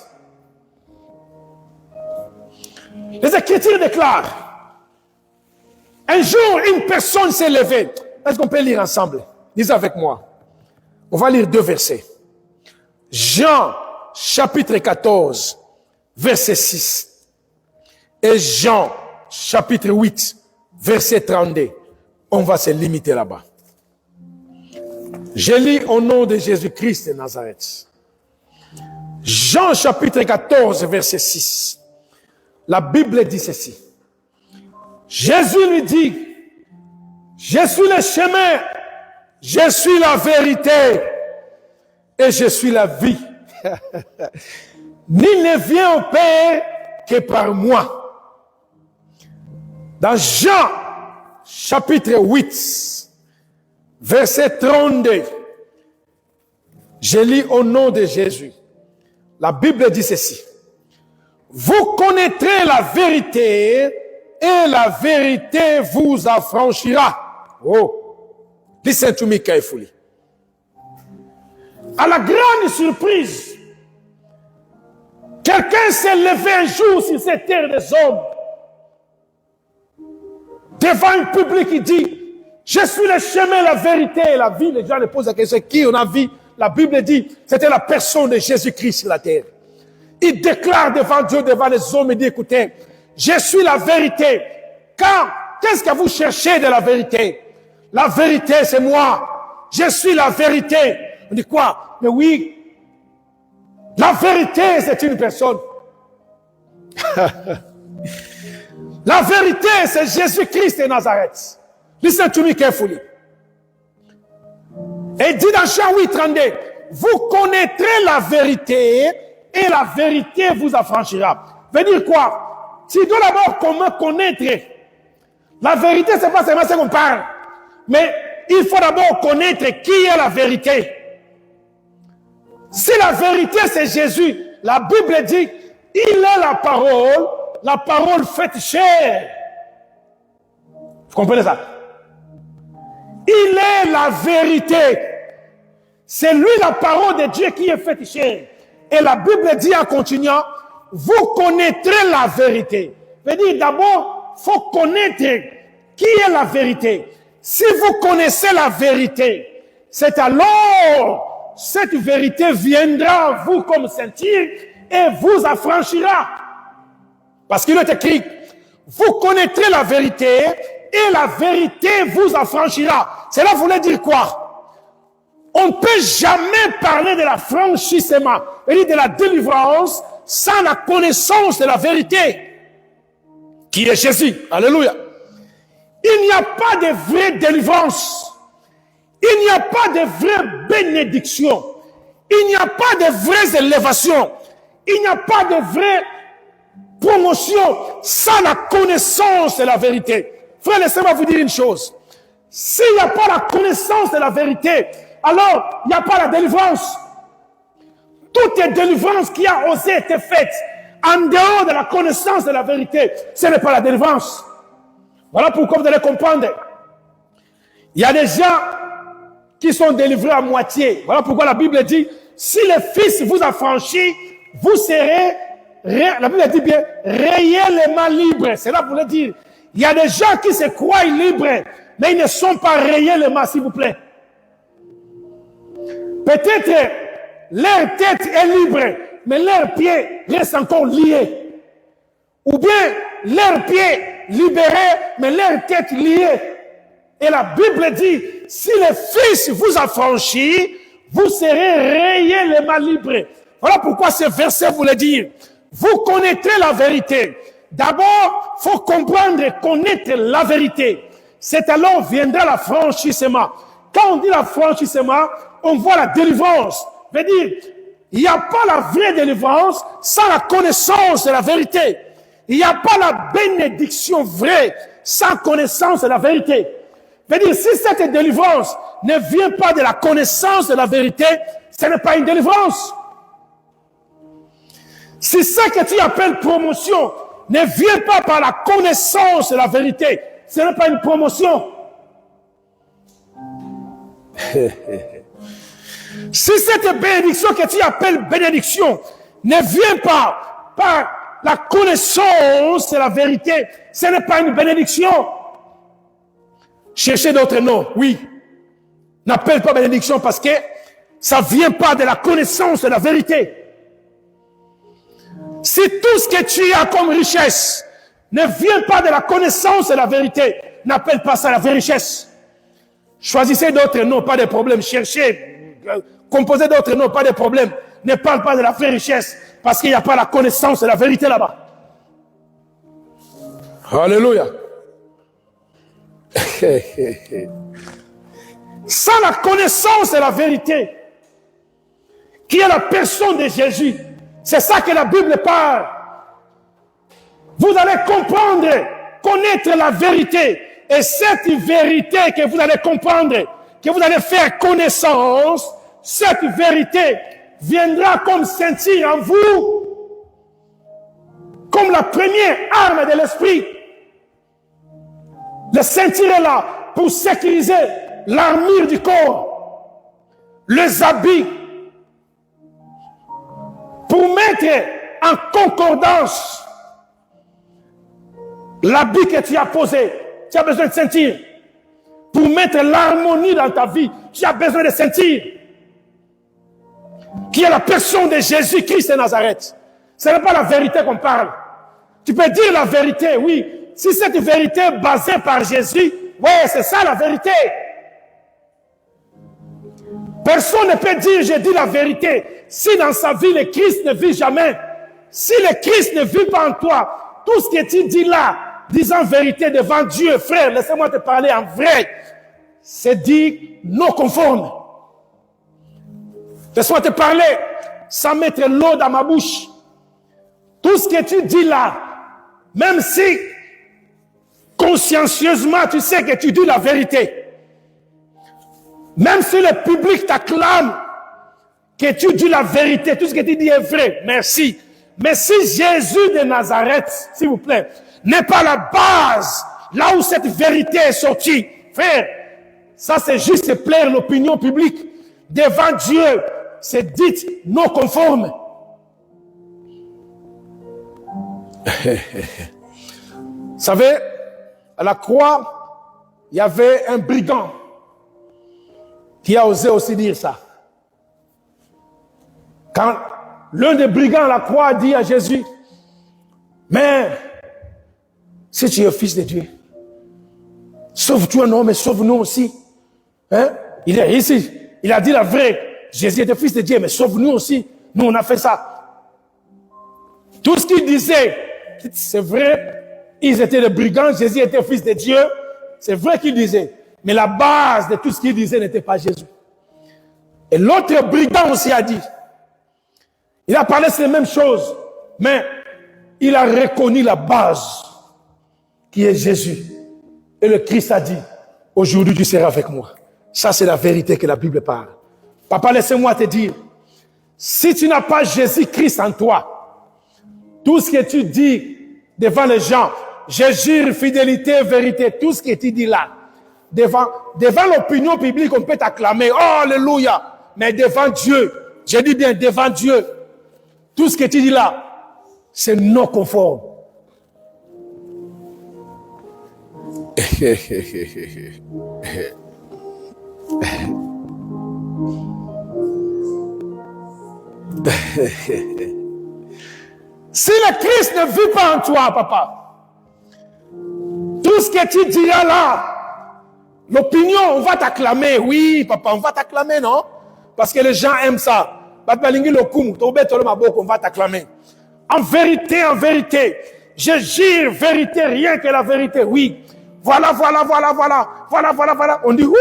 Les Écritures déclarent, un jour, une personne s'est levée. Est-ce qu'on peut lire ensemble? Lisez avec moi. On va lire 2 versets. Jean, chapitre 14, verset 6. Et Jean, chapitre 8, verset 32. On va se limiter là-bas. Je lis au nom de Jésus-Christ de Nazareth. Jean, chapitre 14, verset 6. La Bible dit ceci. Jésus lui dit, je suis le chemin, je suis la vérité et je suis la vie. Nul ne vient au Père que par moi. Dans Jean, chapitre 8, verset 32, je lis au nom de Jésus. La Bible dit ceci. Vous connaîtrez la vérité et la vérité vous affranchira. Oh, listen to me carefully. À la grande surprise, quelqu'un s'est levé un jour sur cette terre des hommes, devant un public qui dit, je suis le chemin, la vérité et la vie. Les gens le posent la question, qui on a vu? La Bible dit, c'était la personne de Jésus-Christ sur la terre. Il déclare devant Dieu, devant les hommes, il dit, écoutez, je suis la vérité. Quand qu'est-ce que vous cherchez de la vérité? La vérité, c'est moi. Je suis la vérité. On dit quoi? Mais oui, la vérité, c'est une personne. La vérité, c'est Jésus-Christ de Nazareth. Listen to me carefully. Et dit dans Jean 8, 32, vous connaîtrez la vérité et la vérité vous affranchira. Veut dire quoi? Tu dois d'abord comment connaître. La vérité, c'est pas seulement ce qu'on parle. Mais il faut d'abord connaître qui est la vérité. Si la vérité, c'est Jésus, la Bible dit, il est la parole faite chair. Vous comprenez ça? Il est la vérité. C'est lui la parole de Dieu qui est faite chair. Et la Bible dit en continuant, vous connaîtrez la vérité. Veut dire d'abord, il faut connaître qui est la vérité. Si vous connaissez la vérité, c'est alors cette vérité viendra à vous comme sentir et vous affranchira. Parce qu'il est écrit, vous connaîtrez la vérité et la vérité vous affranchira. Cela voulait dire quoi? On ne peut jamais parler de l'affranchissement, c'est-à-dire de la délivrance, sans la connaissance de la vérité, qui est Jésus. Alléluia. Il n'y a pas de vraie délivrance. Il n'y a pas de vraie bénédiction. Il n'y a pas de vraies élévations. Il n'y a pas de vraie promotion sans la connaissance de la vérité. Frère, laissez-moi vous dire une chose. S'il n'y a pas la connaissance de la vérité, alors il n'y a pas la délivrance. Toute délivrance qui a osé être faite en dehors de la connaissance de la vérité, ce n'est pas la délivrance. Voilà pourquoi vous allez comprendre. Il y a des gens qui sont délivrés à moitié. Voilà pourquoi la Bible dit, si le Fils vous affranchit, vous serez, la Bible dit bien, réellement libre. Cela voulait dire, il y a des gens qui se croient libres, mais ils ne sont pas réellement, s'il vous plaît. Peut-être leur tête est libre, mais leurs pieds restent encore liés. Ou bien leurs pieds libérés, mais leur tête liée. Et la Bible dit, si le Fils vous affranchit, vous serez réellement libre. Voilà pourquoi ce verset voulait dire, vous connaîtrez la vérité. D'abord, il faut comprendre et connaître la vérité. C'est alors viendra l'affranchissement. Quand on dit l'affranchissement, on voit la délivrance. Veut dire, il n'y a pas la vraie délivrance sans la connaissance de la vérité. Il n'y a pas la bénédiction vraie sans connaissance de la vérité. Veut dire, si cette délivrance ne vient pas de la connaissance de la vérité, ce n'est pas une délivrance. Si ce que tu appelles promotion ne vient pas par la connaissance de la vérité, ce n'est pas une promotion. Si cette bénédiction que tu appelles bénédiction ne vient pas par la connaissance de la vérité, ce n'est pas une bénédiction. Cherchez d'autres noms, oui. N'appelle pas bénédiction parce que ça ne vient pas de la connaissance de la vérité. Si tout ce que tu as comme richesse ne vient pas de la connaissance de la vérité, n'appelle pas ça la vraie richesse. Choisissez d'autres noms, pas de problème. Cherchez, composez d'autres noms, pas de problème. Ne parle pas de la vraie richesse parce qu'il n'y a pas la connaissance de la vérité là-bas. Alléluia. Sans la connaissance de la vérité, qui est la personne de Jésus, c'est ça que la Bible parle. Vous allez comprendre, connaître la vérité. Et cette vérité que vous allez comprendre, que vous allez faire connaissance, cette vérité viendra comme sentir en vous, comme la première arme de l'esprit. Le sentir est là pour sécuriser l'armure du corps, les habits, pour mettre en concordance l'habit que tu as posé. Tu as besoin de sentir. Pour mettre l'harmonie dans ta vie, tu as besoin de sentir. Qui est la personne de Jésus-Christ de Nazareth. Ce n'est pas la vérité qu'on parle. Tu peux dire la vérité, oui. si cette vérité est basée par Jésus, ouais, c'est ça la vérité. Personne ne peut dire, j'ai dit la vérité, si dans sa vie, le Christ ne vit jamais. Si le Christ ne vit pas en toi, tout ce que tu dis là, disant vérité devant Dieu, frère, laissez-moi te parler en vrai, c'est dit non conforme. Laisse-moi te parler sans mettre l'eau dans ma bouche. Tout ce que tu dis là, même si consciencieusement tu sais que tu dis la vérité, même si le public t'acclame que tu dis la vérité, tout ce que tu dis est vrai, merci. Mais si Jésus de Nazareth, s'il vous plaît, n'est pas la base, là où cette vérité est sortie, frère, ça c'est juste plaire l'opinion publique. Devant Dieu, c'est dit non conforme. Vous savez, à la croix, il y avait un brigand qui a osé aussi dire ça. Quand l'un des brigands à la croix a dit à Jésus, mais si tu es fils de Dieu, sauve-tu un homme et sauve-nous aussi. Hein? Il est ici. Il a dit la vraie. Jésus était fils de Dieu, mais sauve-nous aussi. Nous, on a fait ça. Tout ce qu'il disait, c'est vrai. Ils étaient des brigands. Jésus était fils de Dieu. C'est vrai qu'il disait. Mais la base de tout ce qu'il disait n'était pas Jésus. Et l'autre brigand aussi a dit. Il a parlé sur les mêmes choses. Mais il a reconnu la base qui est Jésus. Et le Christ a dit, aujourd'hui tu seras avec moi. Ça c'est la vérité que la Bible parle. Papa, laissez-moi te dire, si tu n'as pas Jésus-Christ en toi, tout ce que tu dis devant les gens, je jure fidélité, vérité, tout ce que tu dis là, devant l'opinion publique, on peut t'acclamer, oh, alléluia, mais devant Dieu, je dis bien devant Dieu, tout ce que tu dis là, c'est non conforme. Si le Christ ne vit pas en toi, papa, tout ce que tu diras là, l'opinion, on va t'acclamer. Oui, papa, on va t'acclamer, non? Parce que les gens aiment ça. On va t'acclamer. En vérité, je jure vérité, rien que la vérité. Oui. Voilà. On dit, ouh,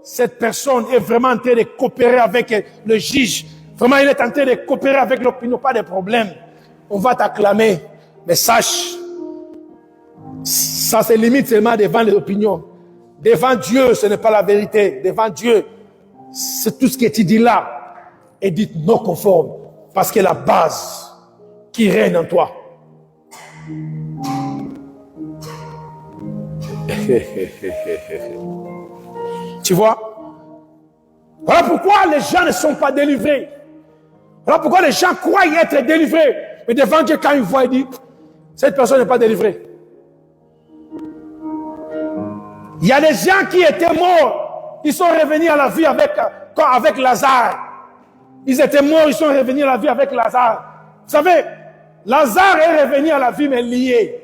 cette personne est vraiment en train de coopérer avec le juge. Vraiment, il est en train de coopérer avec l'opinion, pas de problème. On va t'acclamer. Mais sache, ça se limite seulement devant les opinions. Devant Dieu, ce n'est pas la vérité. Devant Dieu, c'est tout ce que tu dis là est dit non conforme. Parce que la base qui règne en toi. Tu vois? Voilà pourquoi les gens ne sont pas délivrés. Voilà pourquoi les gens croient être délivrés. Mais devant Dieu, quand ils voient, ils disent, cette personne n'est pas délivrée. Il y a des gens qui étaient morts. Ils sont revenus à la vie avec Lazare. Ils étaient morts, ils sont revenus à la vie avec Lazare. Vous savez, Lazare est revenu à la vie, mais lié.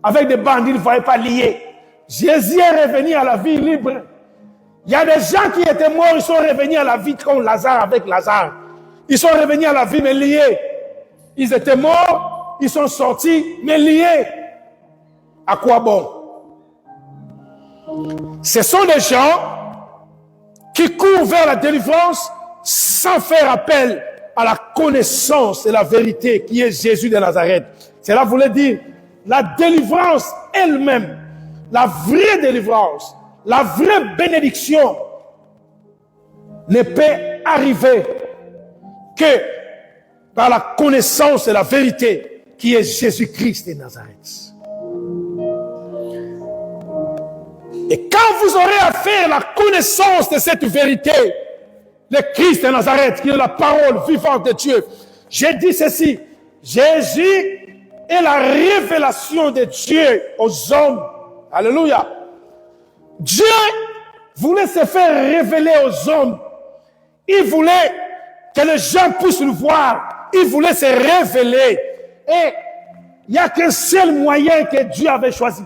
Avec des bandits, il ne fallait pas lier. Jésus est revenu à la vie libre. Il y a des gens qui étaient morts, ils sont revenus à la vie comme Lazare avec Lazare. Ils sont revenus à la vie, mais liés. Ils étaient morts, ils sont sortis, mais liés. À quoi bon? Ce sont des gens qui courent vers la délivrance sans faire appel à la connaissance et la vérité qui est Jésus de Nazareth. Cela voulait dire la délivrance elle-même, la vraie délivrance, la vraie bénédiction ne peut arriver que par la connaissance et la vérité qui est Jésus-Christ de Nazareth. Et quand vous aurez à faire la connaissance de cette vérité, le Christ de Nazareth, qui est la parole vivante de Dieu, j'ai dit ceci, Jésus est la révélation de Dieu aux hommes. Alléluia. Dieu voulait se faire révéler aux hommes. Il voulait que les gens puissent le voir. Il voulait se révéler. Et il n'y a qu'un seul moyen que Dieu avait choisi.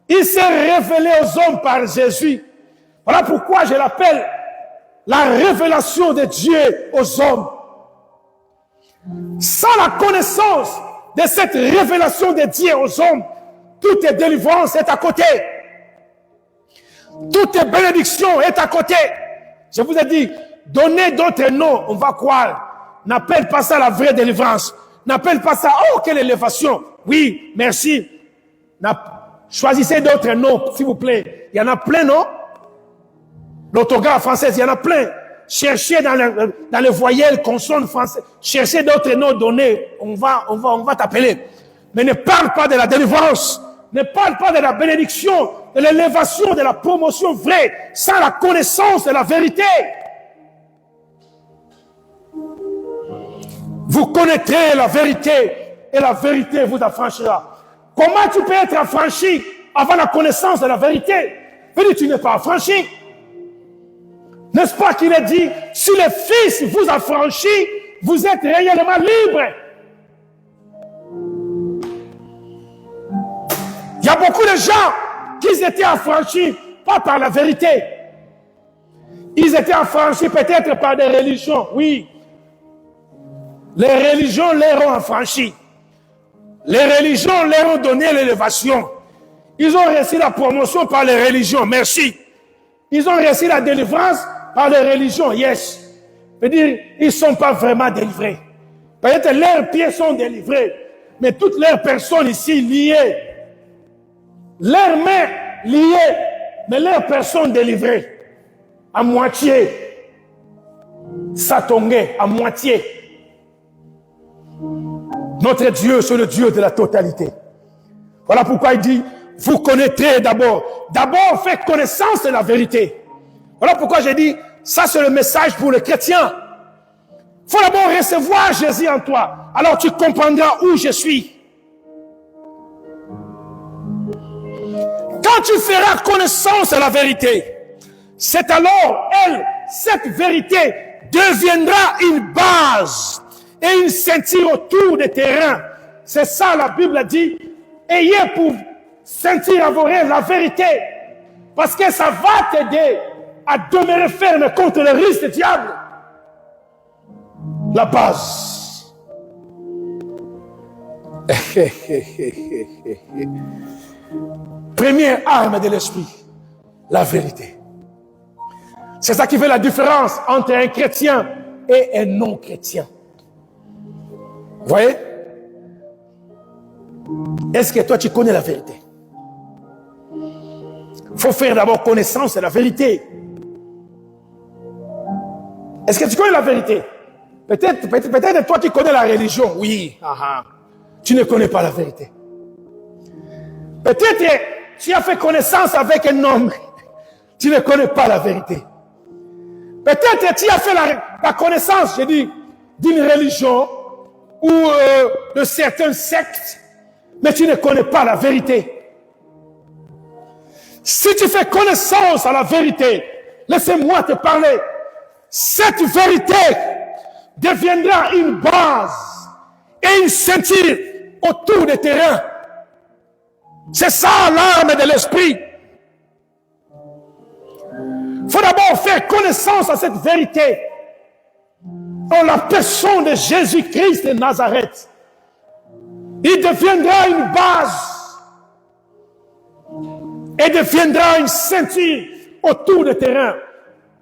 Il s'est révélé aux hommes par Jésus. Voilà pourquoi je l'appelle la révélation de Dieu aux hommes. Sans la connaissance de cette révélation de Dieu aux hommes, toute délivrance est à côté. Toute bénédiction est à côté. Je vous ai dit, donnez d'autres noms, on va croire. N'appelle pas ça la vraie délivrance. N'appelle pas ça, oh, quelle élévation. Oui, merci. Choisissez d'autres noms, s'il vous plaît. Il y en a plein, non? L'orthographe française, il y en a plein. Cherchez dans les voyelles, consonnes françaises. Cherchez d'autres noms donnés. On va t'appeler. Mais ne parle pas de la délivrance. Ne parle pas de la bénédiction, de l'élévation, de la promotion vraie, sans la connaissance de la vérité. Vous connaîtrez la vérité, et la vérité vous affranchira. Comment tu peux être affranchi avant la connaissance de la vérité? Tu n'es pas affranchi. N'est-ce pas qu'il est dit, si le Fils vous affranchit, vous êtes réellement libre. Il y a beaucoup de gens qui étaient affranchis, pas par la vérité. Ils étaient affranchis peut-être par des religions, oui. Les religions les ont affranchis. Les religions leur ont donné l'élévation. Ils ont reçu la promotion par les religions, merci. Ils ont reçu la délivrance par les religions, yes. C'est-à-dire, ils ne sont pas vraiment délivrés. Peut-être leurs pieds sont délivrés, mais toutes leurs personnes ici liées, leurs mains liées, mais leurs personnes délivrées, à moitié, satongé, à moitié. Notre Dieu, c'est le Dieu de la totalité. Voilà pourquoi il dit, vous connaîtrez d'abord. D'abord, faites connaissance de la vérité. Voilà pourquoi j'ai dit, ça c'est le message pour les chrétiens. Il faut d'abord recevoir Jésus en toi. Alors tu comprendras où je suis. Quand tu feras connaissance de la vérité, c'est alors cette vérité deviendra une base et une ceinture autour des terrains. C'est ça la Bible dit. Ayez pour ceinture à vos rêves la vérité. Parce que ça va t'aider à demeurer ferme contre le risque du diable. La base. Première arme de l'esprit, la vérité. C'est ça qui fait la différence entre un chrétien et un non-chrétien. Vous voyez? Est-ce que toi tu connais la vérité? Il faut faire d'abord connaissance de la vérité. Est-ce que tu connais la vérité? Peut-être toi tu connais la religion. Oui. Tu ne connais pas la vérité. Peut-être tu as fait connaissance avec un homme. Tu ne connais pas la vérité. Peut-être tu as fait la connaissance, je dis, d'une religion ou de certaines sectes, mais tu ne connais pas la vérité. Si tu fais connaissance à la vérité, laissez-moi te parler. Cette vérité deviendra une base et une ceinture autour des terrains. C'est ça l'arme de l'esprit. Il faut d'abord faire connaissance à cette vérité en la personne de Jésus-Christ de Nazareth. Il deviendra une base et deviendra une ceinture autour des terrains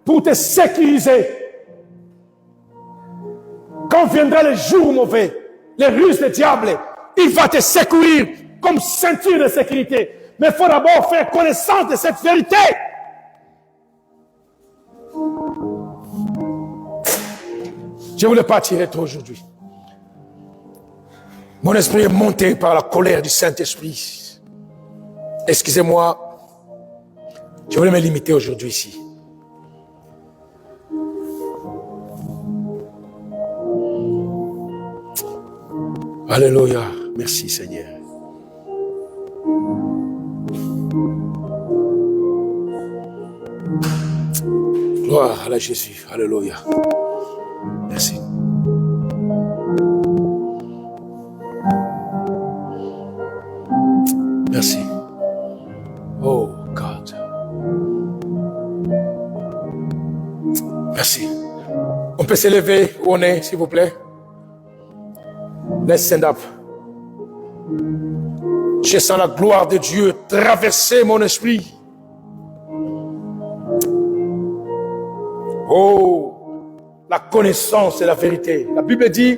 pour te sécuriser. Quand viendra le jour mauvais, les ruses du diable, il va te secourir comme ceinture de sécurité. Mais il faut d'abord faire connaissance de cette vérité. Je ne voulais pas tirer trop aujourd'hui. Mon esprit est monté par la colère du Saint-Esprit. Excusez-moi. Je voulais me limiter aujourd'hui ici. Alléluia. Merci Seigneur. Gloire à Jésus. Alléluia. Merci. Merci. Oh God. Merci. On peut s'élever où on est, s'il vous plaît. Let's stand up. Je sens la gloire de Dieu traverser mon esprit. Oh, la connaissance et la vérité. La Bible dit,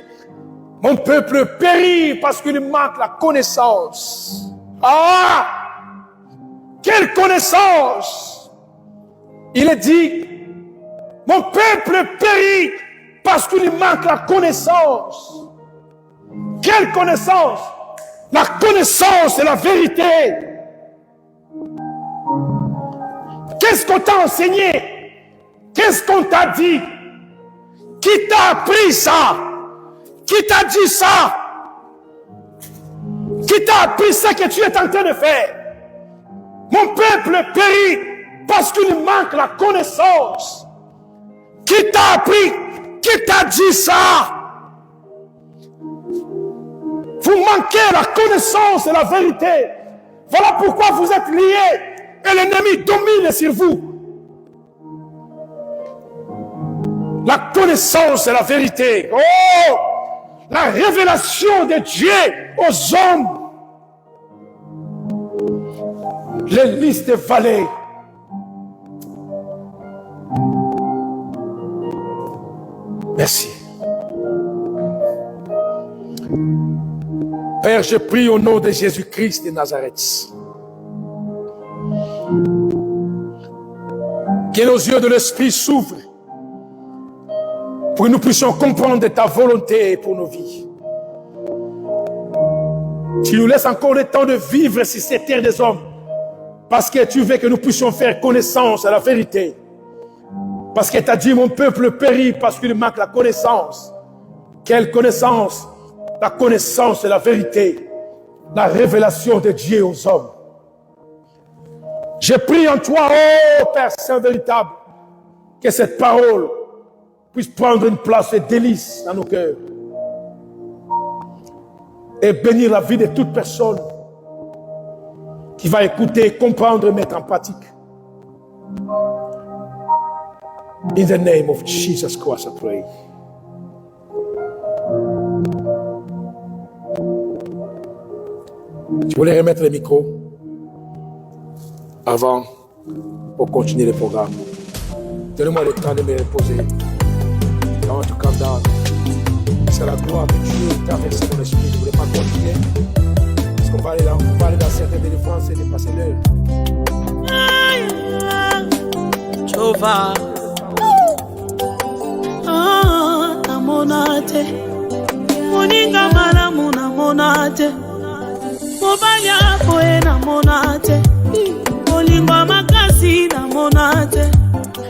mon peuple périt parce qu'il manque la connaissance. Ah! Quelle connaissance! Il est dit, mon peuple périt parce qu'il manque la connaissance. Quelle connaissance? La connaissance et la vérité. Qu'est-ce qu'on t'a enseigné? Qu'est-ce qu'on t'a dit? Qui t'a appris ça? Qui t'a dit ça? Qui t'a appris ça que tu es en train de faire? Mon peuple périt parce qu'il manque la connaissance. Qui t'a appris? Qui t'a dit ça? Vous manquez la connaissance et la vérité. Voilà pourquoi vous êtes liés et l'ennemi domine sur vous. La connaissance et la vérité. Oh! La révélation de Dieu aux hommes. Les listes de vallées. Merci. Père, je prie au nom de Jésus-Christ de Nazareth. Que nos yeux de l'Esprit s'ouvrent pour que nous puissions comprendre ta volonté pour nos vies. Tu nous laisses encore le temps de vivre sur cette terre des hommes parce que tu veux que nous puissions faire connaissance à la vérité. Parce que tu as dit, mon peuple périt parce qu'il manque la connaissance. Quelle connaissance? La connaissance et la vérité. La révélation de Dieu aux hommes. Je prie en toi, oh Père Saint véritable, que cette parole puisse prendre une place de délice dans nos cœurs et bénir la vie de toute personne qui va écouter, comprendre et mettre en pratique. In the name of Jesus Christ, I pray. Je voulais remettre le micro avant pour continuer le programme. Donnez-moi le temps de me reposer. Quand tu calmes down, c'est la gloire de Dieu qui traverse mon esprit. Je ne voulais pas continuer. Parce qu'on va aller dans certaines délivrances et dépasser l'heure. Jova. Namonate. Moninga malamu namonate. Mobali apoe namonate. Olingwa makasi namonate.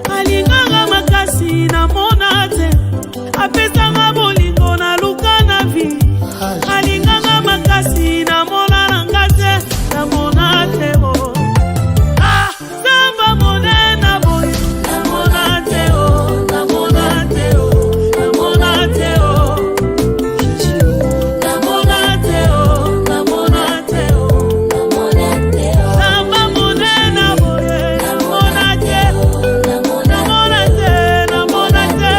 Alinganga makasi namonate. Apesanga bolingo na luka na vi. Alinganga makasi namona nangate. Namonate o. Ah, samba monena boy. Namonate o. Namonate o. Namonate o. Namonate o. Namonate o. Namonate o. Samba monena boy. Namonate o. Namonate. Namonate.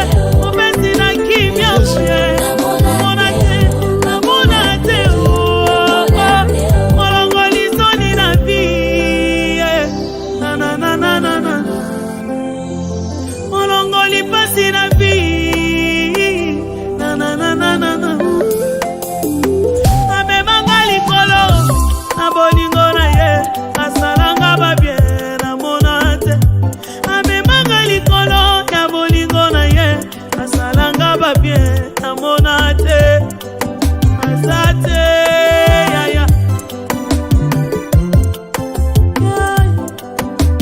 Openzi na kimya boy. Namonate. Namonate o. Molongoli soni na vi. Na na na na na na. Molongoli pasi na vi. Na na na na na na. Amemanga likolo na bolingo na ye asalanga babie na monate. Amemanga likolo ya bolingo na ye asalanga babie na monate. Asate ya ya.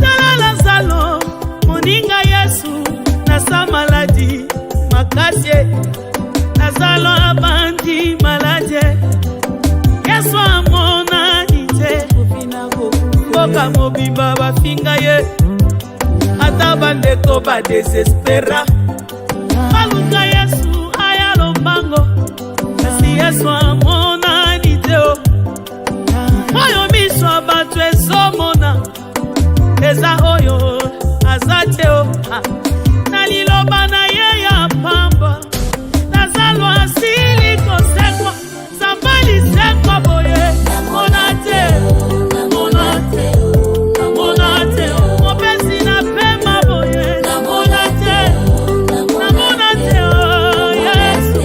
Talala salo moninga Yesu na sa maladi makasi na salo abandi maladi Yesu amona nite boka mobimba bafinga ye ata bandeko ba desespera baluka Yesu aya lombango kasi Yesu amona nite o moyo miso miso ezomona eza oyo azate o na liloba na ye ya pamba nazalo asili kosekwa sambali sekwa boye monate mopesi na pema boye monate Yesu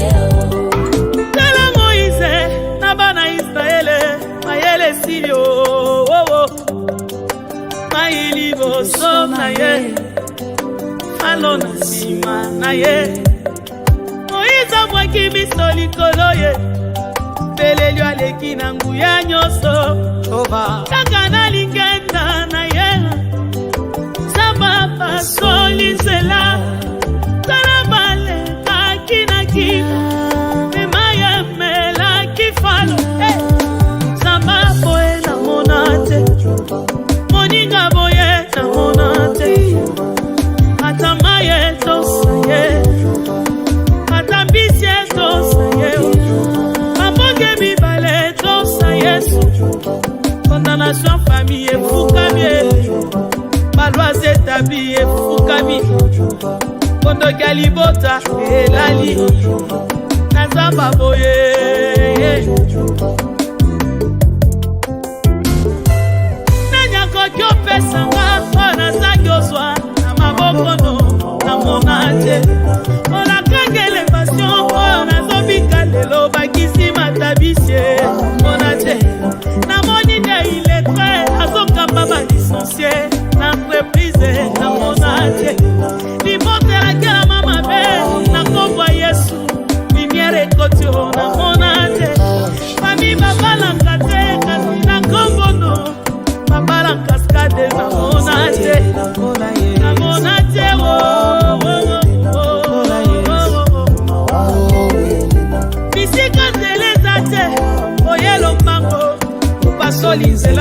tala Moise na bana Israele mayele silio mayili boso na ye alo na sima na ye Moise abwaki biso likolo ye belelio aleki na nguya nyonso kaka na lingenda na ye samba pasoli nzela tala balekaki na kima mema yemelaki falo samba boye namona te moninga boye namona te ata maye tosa ye ata mbisi tosa ye mabonge mibale tosa Yesu condamnation famille efukami baloise établie efukami kondoka libota elali nazamba boye nanyakoki opesanga mpo nazaki ozwa na mabokono na monate olakanga elevation oyo nazobika lelo bakisi matabisie monate namoni nde iletre azokamba balicencie na entreprise na monate libotelaki na mama be na kombo Yesu lumiere ekoti o na monate fami babalanga te kasi na kombono babala kaskade na monate bisika teleza te oyelo mbango upasoli nzela